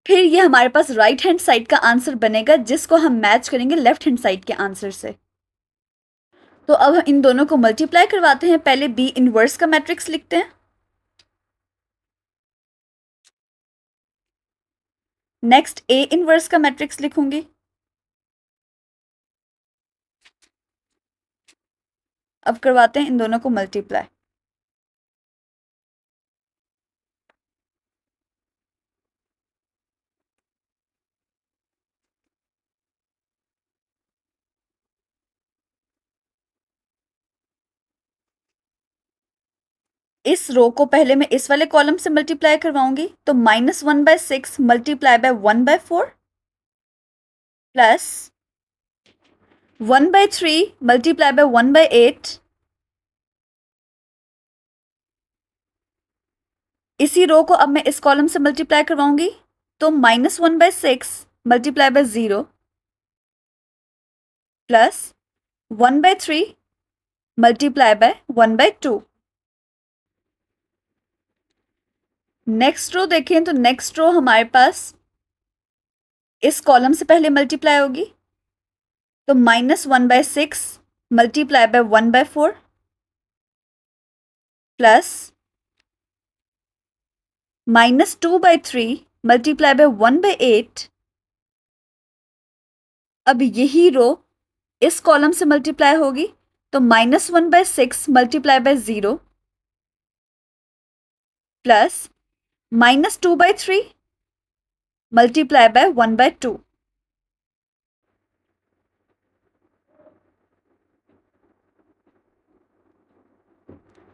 फिर ये हमारे पास राइट हैंड साइड का आंसर बनेगा जिसको हम मैच करेंगे लेफ्ट हैंड साइड के आंसर से। तो अब हम इन दोनों को मल्टीप्लाई करवाते हैं। पहले बी इनवर्स का मैट्रिक्स लिखते हैं, नेक्स्ट ए इनवर्स का मैट्रिक्स लिखूंगी। अब करवाते हैं इन दोनों को मल्टीप्लाई। इस रो को पहले मैं इस वाले कॉलम से मल्टीप्लाई करवाऊंगी, तो -1/6 multiply bye 1/4 plus 1/3 multiply by 1/8। इसी रो को अब मैं इस कॉलम से मल्टीप्लाई करवाऊंगी, तो -1/6 multiply by 0 plus 1/3 multiply by 1/2। Next row देखें तो नेक्स्ट रो हमारे पास इस कॉलम से पहले मल्टीप्लाई होगी, तो -1/6 multiply bye 1/4 plus -2/3 multiply by 1/8। अब यही रो इस कॉलम से मल्टीप्लाई होगी, तो -1/6 multiply by 0 plus -2/3 multiply by 1/2।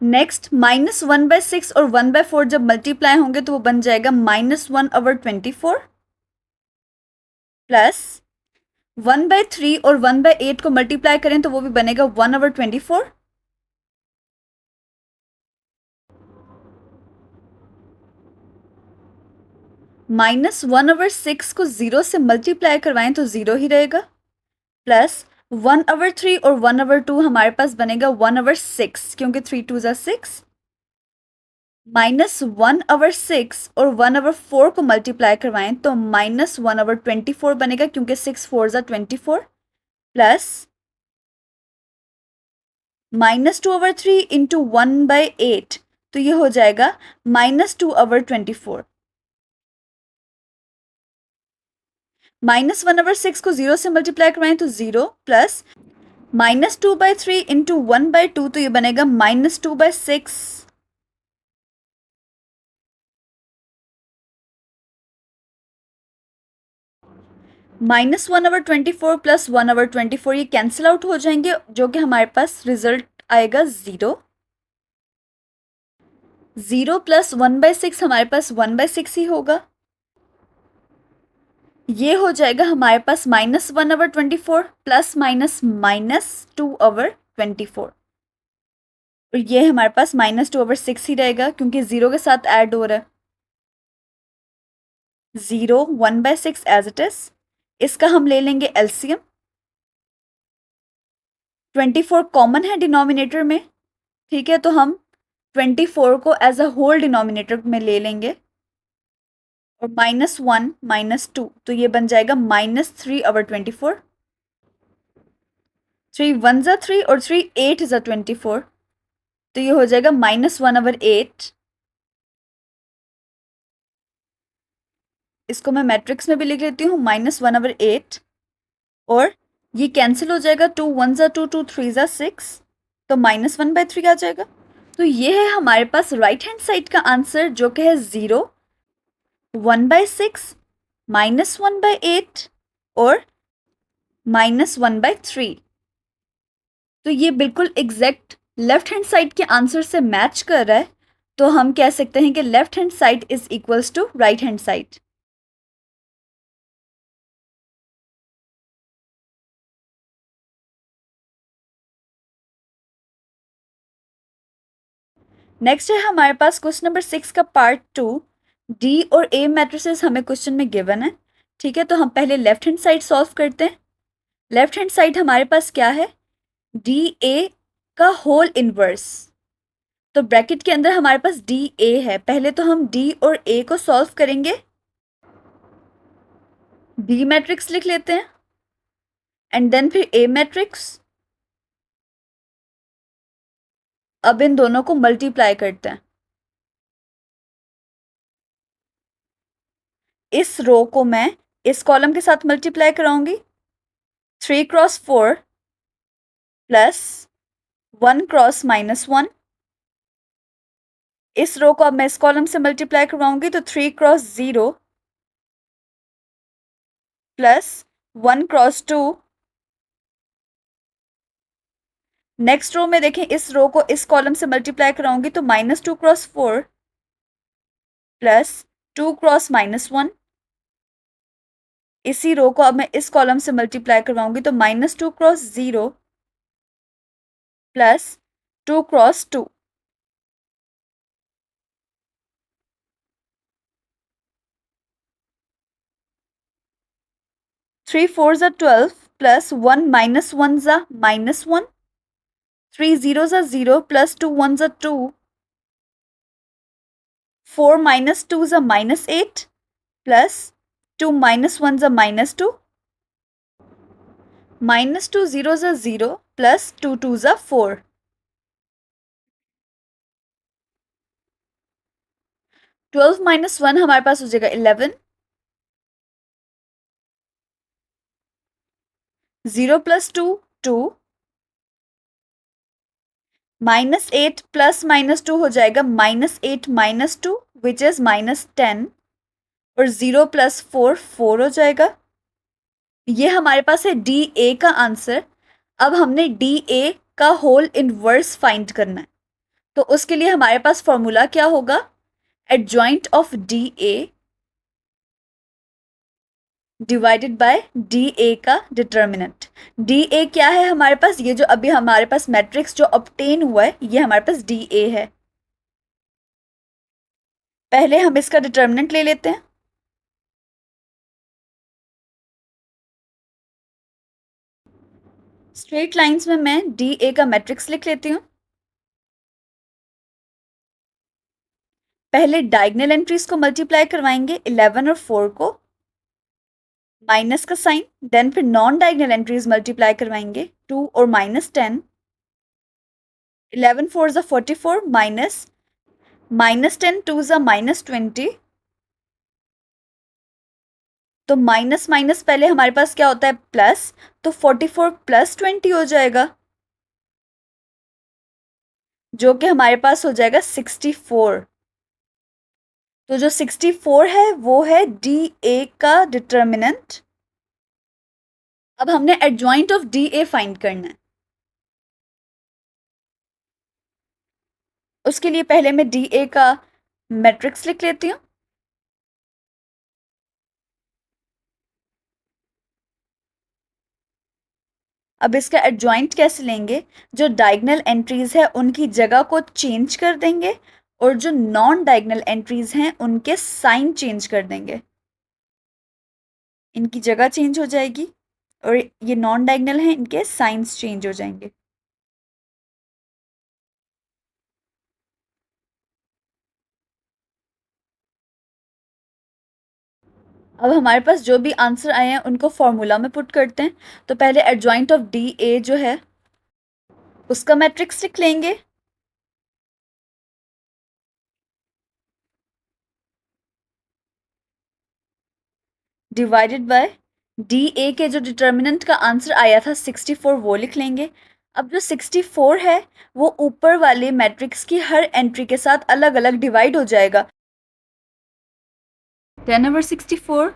Next -1/6 और 1/4 जब मल्टीप्लाई होंगे तो वो बन जाएगा -1/24 प्लस 1/3 और 1/8 को मल्टीप्लाई करें तो वो भी बनेगा 1/24 -1/6 को 0 से मल्टीप्लाई करवाएं तो 0 ही रहेगा प्लस 1/3 और 1/2 हमारे पास बनेगा 1/6 क्योंकि 3 2 ज़ा 6 -1/6 और 1/4 को मल्टीप्लाई करवाएं तो -1/24 बनेगा क्योंकि 6 4 ज़ा 24 प्लस -2/3 इंटू 1/8 तो ये हो जाएगा -2/24 -1/6 को 0 से मल्टीप्लाई करवाएं तो 0 प्लस -2/3 इंटू 1/2 तो ये बनेगा -2/6 -1/24 प्लस 1/24 ये कैंसिल आउट हो जाएंगे जो कि हमारे पास रिजल्ट आएगा 0 प्लस 1/6 हमारे पास 1/6 ही होगा ये हो जाएगा हमारे पास -1/24 प्लस -2/24 और ये हमारे पास -2/6 ही रहेगा क्योंकि 0 के साथ ऐड हो रहा है 0 1/6 एज इट इज इसका हम ले लेंगे एलसीएम 24 कॉमन है डिनोमिनेटर में ठीक है तो हम 24 को एज अ होल डिनोमिनेटर में ले लेंगे और -1 -2 तो ये बन जाएगा -3/24 3 1 ज़ा 3 और 3 8 ज़ा 24 तो ये हो जाएगा -1/8 इसको मैं मैट्रिक्स में भी लिख लेती हूँ -1/8 और ये कैंसिल हो जाएगा 2 1 ज़ा 2 2 3 ज़ा 6 तो -1/3 आ जाएगा तो ये है हमारे पास राइट हैंड साइड का आंसर जो कि है 0 1/6 -1/8 और -1/3 तो ये बिल्कुल एग्जैक्ट लेफ्ट हैंड साइड के आंसर से मैच कर रहा है तो हम कह सकते हैं कि left hand side is equals to right hand side next है हमारे पास क्वेश्चन नंबर 6 का पार्ट 2 डी और ए मैट्रिसेस हमें क्वेश्चन में गिवन है ठीक है तो हम पहले लेफ्ट हैंड साइड सॉल्व करते हैं लेफ्ट हैंड साइड हमारे पास क्या है डी ए का होल इनवर्स तो ब्रैकेट के अंदर हमारे पास डी ए है पहले तो हम डी और ए को सॉल्व करेंगे डी मैट्रिक्स लिख लेते हैं एंड देन फिर ए मैट्रिक्स अब इन दोनों को मल्टीप्लाई करते हैं इस रो को मैं इस कॉलम के साथ मल्टीप्लाई कराऊंगी 3 क्रॉस 4 प्लस 1 क्रॉस -1 इस रो को अब मैं इस कॉलम से मल्टीप्लाई करवाऊंगी तो 3 cross 0 plus 1 cross 2 next row में देखें इस रो को इस कॉलम से मल्टीप्लाई कराऊंगी तो -2 क्रॉस 4 प्लस 2 क्रॉस -1 इसी रो को अब मैं इस कॉलम से मल्टीप्लाई करवाऊंगी तो -2 क्रॉस 0 प्लस 2 क्रॉस 2 3 4 ज़ा 12 प्लस 1 -1 ज़ा -1 3 0 ज़ा 0 प्लस 2 1 ज़ा 2 4 -2 ज़ा -8 प्लस 2 -1 ज़ा -2 -2 0 ज़ा 0 प्लस 2 2 ज़ा 4 12 -1 हमारे पास हो जाएगा 11 0 प्लस 2 2 -8 प्लस -2 हो जाएगा -8 -2 विच इज -10 और 0 प्लस 4 4 हो जाएगा ये हमारे पास है डी ए का आंसर अब हमने डी ए का होल इनवर्स फाइंड करना है तो उसके लिए हमारे पास फॉर्मूला क्या होगा, adjoint of D A divided bye D A का डिटर्मिनेंट। डी ए क्या है हमारे पास, ये जो अभी हमारे पास मैट्रिक्स जो ऑब्टेन हुआ है ये हमारे पास डी ए है। पहले हम इसका डिटर्मिनेंट ले लेते हैं। स्ट्रेट लाइंस में मैं डी ए का मैट्रिक्स लिख लेती हूँ। पहले डायगनल एंट्रीज को मल्टीप्लाई करवाएंगे 11 और 4 को, माइनस का साइन, देन फिर नॉन डायगनल एंट्रीज मल्टीप्लाई करवाएंगे 2 और -10, 11 4 44 -10 2 -20। तो माइनस माइनस पहले हमारे पास क्या होता है प्लस, तो 44 + 20 हो जाएगा, जो कि हमारे पास हो जाएगा 64। तो जो 64 है वो है डी ए का डिटर्मिनेंट। अब हमने adjoint of D A find करना है। उसके लिए पहले मैं डी ए का मैट्रिक्स लिख लेती हूँ। अब इसका एडजॉइंट कैसे लेंगे, जो डायगनल एंट्रीज है उनकी जगह को चेंज कर देंगे और जो नॉन डायगनल एंट्रीज हैं उनके साइन चेंज कर देंगे, इनकी जगह चेंज हो जाएगी और ये नॉन डायगनल हैं इनके साइंस चेंज हो जाएंगे। अब हमारे पास जो भी आंसर आए हैं उनको फॉर्मूला में पुट करते हैं। तो पहले एडजॉइंट ऑफ डी ए जो है उसका मैट्रिक्स लिख लेंगे। डिवाइडेड बाय डी ए के जो डिटर्मिनेंट का आंसर आया था 64 वो लिख लेंगे। अब जो 64 है वो ऊपर वाले मैट्रिक्स की हर एंट्री के साथ अलग अलग डिवाइड हो जाएगा, 10/64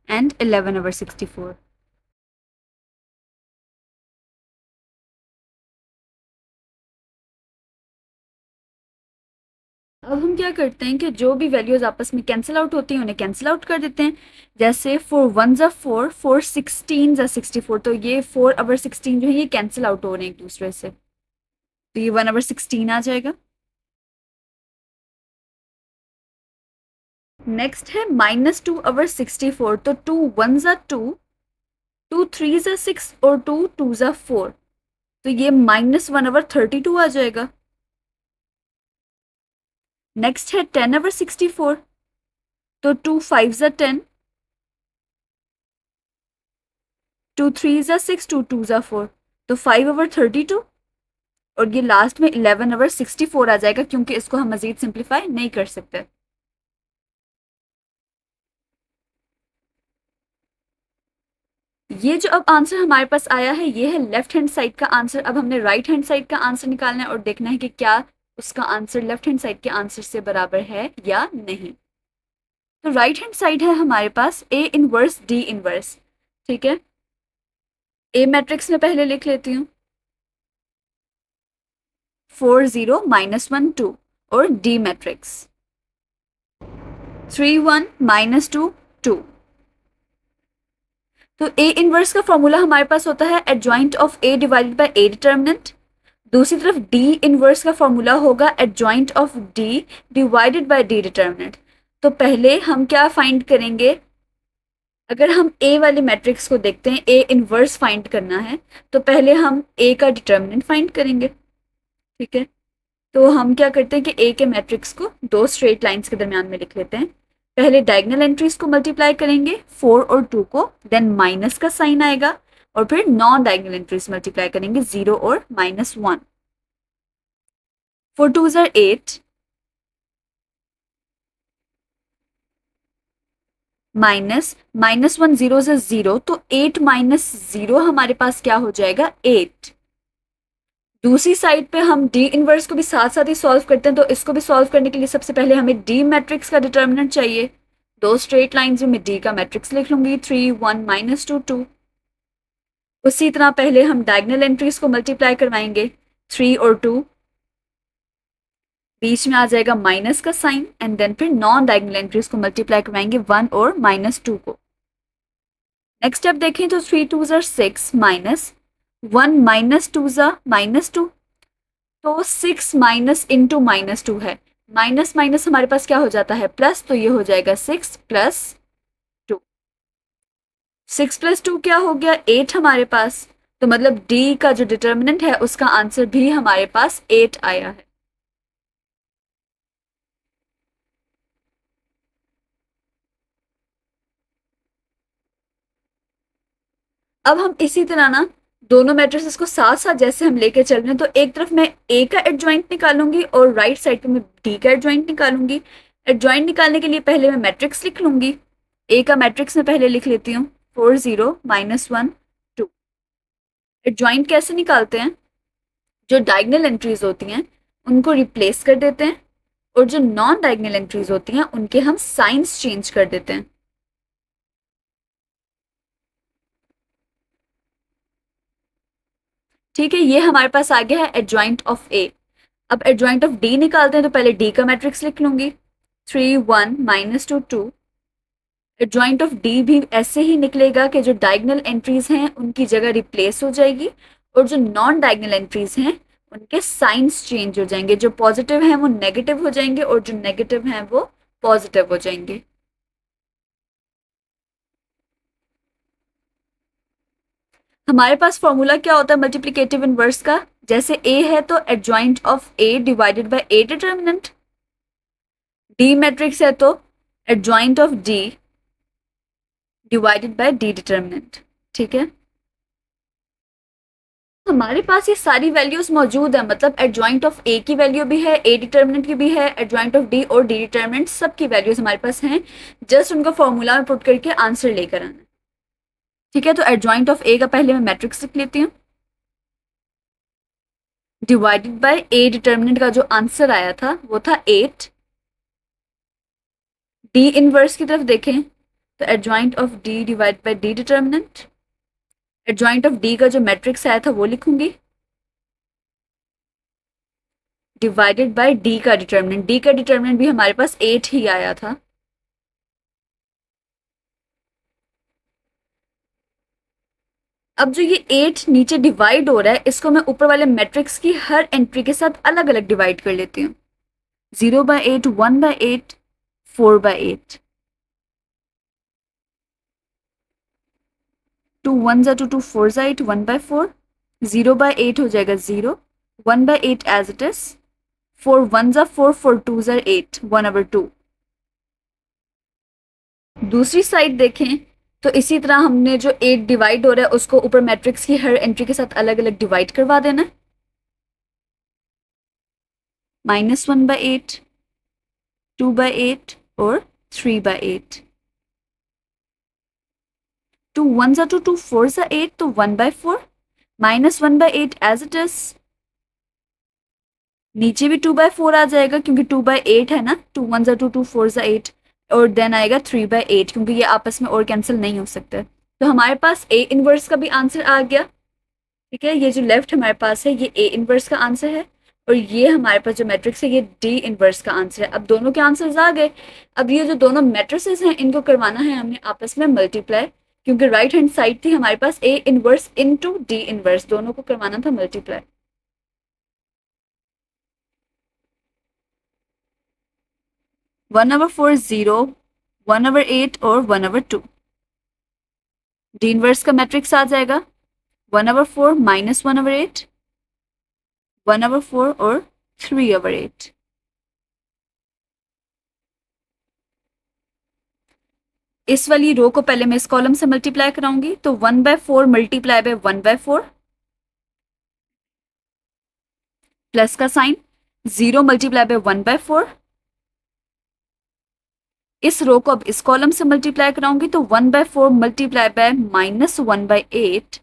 एंड 11/64। अब हम क्या करते हैं कि जो भी वैल्यूज आपस में कैंसिल आउट होती हैं उन्हें कैंसिल आउट कर देते हैं। जैसे 4 1 ज़ा 4, 4 16 ज़ा 64, तो ये 4/16 जो है ये कैंसिल आउट हो रहे हैं एक दूसरे से, तो ये 1/16 आ जाएगा। नेक्स्ट है -2/64, तो 2 1 ज़ा 2, 2 3 ज़ा 6 और 2 2 ज़ा 4, तो ये -1/32 आ जाएगा। नेक्स्ट है 10/64, तो 2 5 ज़ा 10, 2 3 ज़ा 6, 2 2 ज़ा 4, तो 5/32। और ये लास्ट में 11/64 आ जाएगा क्योंकि इसको हम मजीद सिंप्लीफाई नहीं कर सकते। ये जो अब आंसर हमारे पास आया है ये है लेफ्ट हैंड साइड का आंसर। अब हमने राइट हैंड साइड का आंसर निकालना है और देखना है कि क्या उसका आंसर लेफ्ट हैंड साइड के आंसर से बराबर है या नहीं। तो राइट हैंड साइड है हमारे पास ए इनवर्स डी इनवर्स। ठीक है, ए मैट्रिक्स में पहले लिख लेती हूँ 4 0 -1 2, और डी मैट्रिक्स 3 1 -2 2। तो ए इनवर्स का फॉर्मूला हमारे पास होता है adjoint of A divided by A determinant. दूसरी तरफ डी इनवर्स का फॉर्मूला होगा adjoint of D divided by D determinant. तो पहले हम क्या फाइंड करेंगे, अगर हम ए वाले मैट्रिक्स को देखते हैं, ए इनवर्स फाइंड करना है, तो पहले हम ए का डिटर्मिनेंट फाइंड करेंगे। ठीक है, तो हम क्या करते हैं कि ए के मैट्रिक्स को दो स्ट्रेट लाइंस के दरमियान में लिख लेते हैं। पहले डायगनल एंट्रीज को मल्टीप्लाई करेंगे 4 और 2 को, देन माइनस का साइन आएगा, और फिर नॉन डायगनल एंट्रीज मल्टीप्लाई करेंगे 0 और -1। 4 2 ज़ार 8, -1 0 ज़ार 0, तो 8 -0 हमारे पास क्या हो जाएगा 8। दूसरी साइड पे हम डी इनवर्स को भी साथ साथ ही सॉल्व करते हैं, तो इसको भी सॉल्व करने के लिए सबसे पहले हमें डी मैट्रिक्स का डिटर्मिनेंट चाहिए। दो स्ट्रेट लाइंस में मैं डी का मैट्रिक्स लिख लूंगी 3 1 -2 2। उसी तरह पहले हम डायगनल एंट्रीज को मल्टीप्लाई करवाएंगे 3 और 2, बीच में आ जाएगा माइनस का साइन एंड देन फिर नॉन डायगोनल एंट्रीज को मल्टीप्लाई करवाएंगे 1 और -2 को। नेक्स्ट स्टेप देखें तो 3 2 ज़ा 6 माइनस 1 -2 ज़ा -2, तो 6 माइनस इंटू -2 है, माइनस माइनस हमारे पास क्या हो जाता है प्लस, तो ये हो जाएगा 6 प्लस 2। 6 प्लस 2 क्या हो गया 8 हमारे पास, तो मतलब डी का जो डिटर्मिनेंट है उसका आंसर भी हमारे पास 8 आया है। अब हम इसी तरह ना दोनों मैट्रिसेस को साथ साथ जैसे हम लेके चल रहे हैं, तो एक तरफ मैं ए का एडजॉइंट निकालूंगी और राइट साइड पे मैं डी का एडजॉइंट निकालूंगी। एडजॉइंट निकालने के लिए पहले मैं मैट्रिक्स लिख लूंगी। ए का मैट्रिक्स मैं पहले लिख लेती हूँ 4 0 -1 2। एडजॉइंट कैसे निकालते हैं, जो डायगोनल एंट्रीज होती हैं उनको रिप्लेस कर देते हैं और जो नॉन डायगोनल एंट्रीज होती हैं उनके हम साइंस चेंज कर देते हैं। ठीक है, ये हमारे पास आ गया है एडजॉइंट ऑफ ए। अब एडजॉइंट ऑफ डी निकालते हैं, तो पहले डी का मैट्रिक्स लिख लूंगी 3 1 -2 2। एडजॉइंट ऑफ डी भी ऐसे ही निकलेगा कि जो डायगोनल एंट्रीज हैं उनकी जगह रिप्लेस हो जाएगी और जो नॉन डायगोनल एंट्रीज हैं उनके साइंस चेंज हो जाएंगे, जो पॉजिटिव हैं वो नेगेटिव हो जाएंगे और जो नेगेटिव हैं वो पॉजिटिव हो जाएंगे। हमारे पास फॉर्मूला क्या होता है मल्टीप्लिकेटिव इनवर्स का, जैसे ए है तो adjoint of A divided by A determinant, D matrix है तो adjoint of D divided by D determinant. ठीक है, हमारे पास ये सारी वैल्यूज मौजूद है, मतलब एडजॉइंट ऑफ ए की वैल्यू भी है, ए डिटर्मिनेंट की भी है, एडजॉइंट ऑफ डी और डी डिटर्मिनेंट सब की वैल्यूज हमारे पास हैं। जस्ट उनका फॉर्मूला में पुट करके आंसर लेकर आना। ठीक है, तो एडजॉइंट ऑफ ए का पहले मैं मैट्रिक्स लिख लेती हूँ, डिवाइडेड बाय ए डिटर्मिनेंट का जो आंसर आया था वो था 8। डी इनवर्स की तरफ देखें तो adjoint of D divide by D determinant, adjoint of D का जो मैट्रिक्स आया था वो लिखूंगी डिवाइडेड बाय डी का डिटर्मिनेंट, डी का डिटर्मिनेंट भी हमारे पास 8 ही आया था। अब जो ये 8 नीचे डिवाइड हो रहा है इसको मैं ऊपर वाले मैट्रिक्स की हर एंट्री के साथ अलग अलग डिवाइड कर लेती हूँ। 0/8 1/8 4/8, 2 1 जा 2 2 4 जा 8 1/4, 0/8 हो जाएगा 0, 1/8 एज इट इज, 4 1 जा 4 4 2 जा 8 1/2। दूसरी साइड देखें तो इसी तरह हमने जो 8 डिवाइड हो रहा है उसको ऊपर मैट्रिक्स की हर एंट्री के साथ अलग अलग डिवाइड करवा देना है। -1/8 2/8 और 3/8, 2 1 जा 2 2 4 जा 8 तो 1/4, -1/8 एज इट इज, नीचे भी 2/4 आ जाएगा क्योंकि 2/8 है ना, 2 1 जा 2 2 4 जा 8 और देन आएगा 3/8 क्योंकि ये आपस में और कैंसिल नहीं हो सकते। तो हमारे पास ए इनवर्स का भी आंसर आ गया। ठीक है, ये जो लेफ्ट हमारे पास है ये ए इनवर्स का आंसर है और ये हमारे पास जो मैट्रिक्स है ये डी इनवर्स का आंसर है। अब दोनों के आंसर्स आ गए। अब ये जो दोनों मैट्रिसेस हैं इनको करवाना है हमने आपस में मल्टीप्लाई, क्योंकि राइट हैंड साइड थी हमारे पास A inverse into D inverse, दोनों को करवाना था मल्टीप्लाई। 1/4 0, 1/8 और 1/2। डी इनवर्स का मैट्रिक्स आ जाएगा 1/4 -1/8, 1/4 और 3/8। इस वाली रो को पहले मैं इस कॉलम से मल्टीप्लाई कराऊंगी, तो 1/4 मल्टीप्लाई बाय 1/4 प्लस का साइन, 0 मल्टीप्लाई बाय 1/4। इस रो को अब इस कॉलम से मल्टीप्लाई कराऊंगी तो 1/4 multiply by -1/8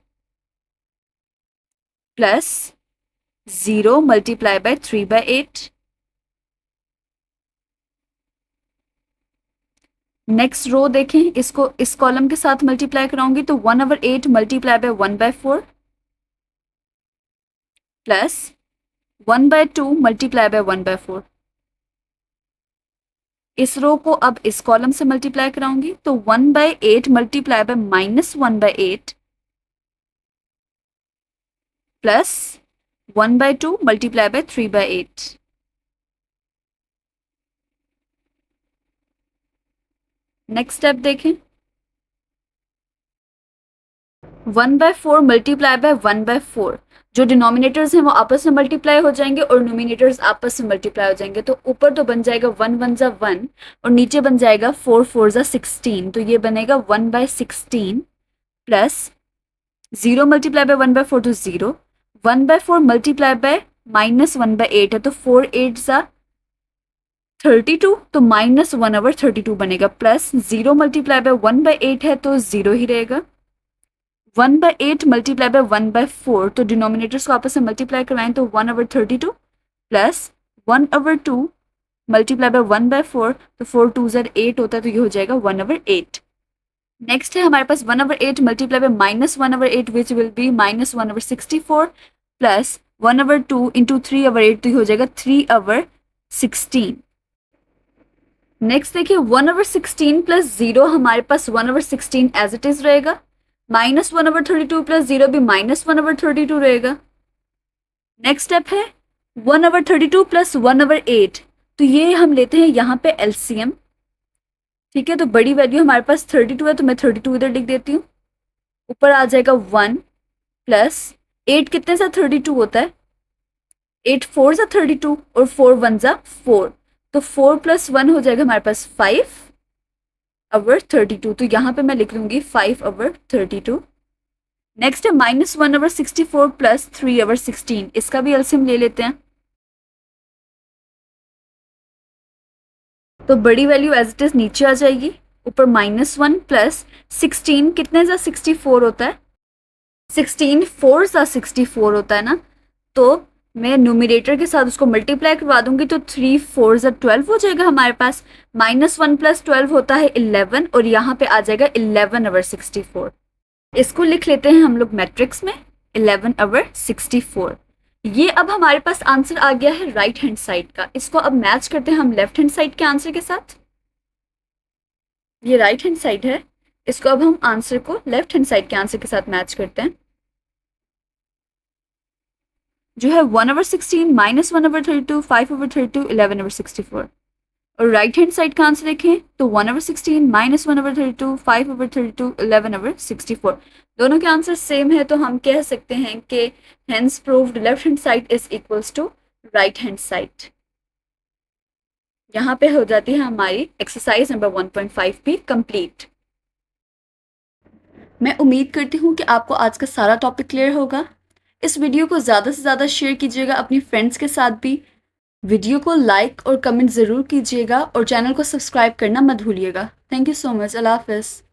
plus 0 multiply by 3/8। Next row देखें, इसको इस कॉलम के साथ मल्टीप्लाई कराऊंगी तो 1/8 multiply by 1/4 plus 1/2 multiply bye 1/4। इस रो को अब इस कॉलम से मल्टीप्लाई कराऊंगी, तो 1/8 multiply by -1/8 plus 1/2 multiply by 3/8। Next step देखें, 1/4 मल्टीप्लाई बाय 1/4, जो डिनोमिनेटर्स हैं वो आपस में मल्टीप्लाई हो जाएंगे और नोमिनेटर्स आपस में मल्टीप्लाई हो जाएंगे, तो ऊपर तो बन जाएगा 1 1 ज़ा 1 और नीचे बन जाएगा 4 4 ज़ा 16, तो ये बनेगा 1/16 प्लस 0 मल्टीप्लाई बाय 1/4 तो 0, 1/4 मल्टीप्लाई बाय -1/8 है तो 4 8 ज़ा 32, तो -1/32 बनेगा, प्लस 0 मल्टीप्लाई बाय 1/8 है तो 0 ही रहेगा, 1/8 मल्टीप्लाई बाय 1/4, तो डिनोमिनेटर्स को आपस में मल्टीप्लाई करवाएं तो 1/32 प्लस 1/2 मल्टीप्लाई बाय 1/4, तो 4 2 ज़र 8 होता है, तो ये हो जाएगा 1/8। नेक्स्ट है हमारे पास 1/8 multiply by -1/8 which will be -1/64 plus 1/2 into 3/8, तो ये हो जाएगा 3/16। नेक्स्ट देखिए 1/16 प्लस 0 हमारे पास 1/16 एज इट इज रहेगा, -1/32 प्लस 0 भी -1/32 रहेगा। नेक्स्ट स्टेप है 1/32 प्लस 1/8, तो ये हम लेते हैं यहाँ पे एलसीएम, ठीक है। तो बड़ी वैल्यू हमारे पास 32 है, तो मैं 32 इधर लिख देती हूँ, ऊपर आ जाएगा 1 प्लस 8 कितने सा 32 होता है, 8 4 सा 32 और 4 1 सा 4, तो 4 प्लस 1 हो जाएगा हमारे पास 5/32, तो यहाँ पे मैं लिख लूंगी 5/32। नेक्स्ट है -1/64 प्लस 3/16, इसका भी एलसीएम ले लेते हैं, तो बड़ी वैल्यू एज इट इज नीचे आ जाएगी, ऊपर -1 प्लस 16 कितने सा 64 होता है, 16 4 सा 64 होता है ना, तो मैं न्यूमिनेटर के साथ उसको मल्टीप्लाई करवा दूंगी, तो 3 4 ज़ा 12 हो जाएगा हमारे पास, -1 प्लस 12 होता है 11 और यहाँ पे आ जाएगा 11/64। इसको लिख लेते हैं हम लोग मैट्रिक्स में 11/64। ये अब हमारे पास आंसर आ गया है राइट हैंड साइड का, इसको अब मैच करते हैं हम लेफ्ट हैंड साइड के आंसर के साथ। ये राइट हैंड साइड है, इसको अब हम आंसर को लेफ्ट हैंड साइड के आंसर के साथ मैच करते हैं, जो है 1/16 -1/32 5/32 11/64। और राइट हैंड साइड का आंसर देखें तो 1/16 -1/32 5/32 11/64, दोनों के आंसर सेम है, तो हम कह सकते हैं कि hence proved left hand side is equals to right hand side. यहाँ पे हो जाती है हमारी एक्सरसाइज नंबर 1.5 भी कंप्लीट। मैं उम्मीद करती हूँ कि आपको आज का सारा टॉपिक क्लियर होगा। इस वीडियो को ज़्यादा से ज़्यादा शेयर कीजिएगा अपनी फ्रेंड्स के साथ भी, वीडियो को लाइक और कमेंट ज़रूर कीजिएगा और चैनल को सब्सक्राइब करना मत भूलिएगा। Thank you so much. अल्लाह हाफ़िज़।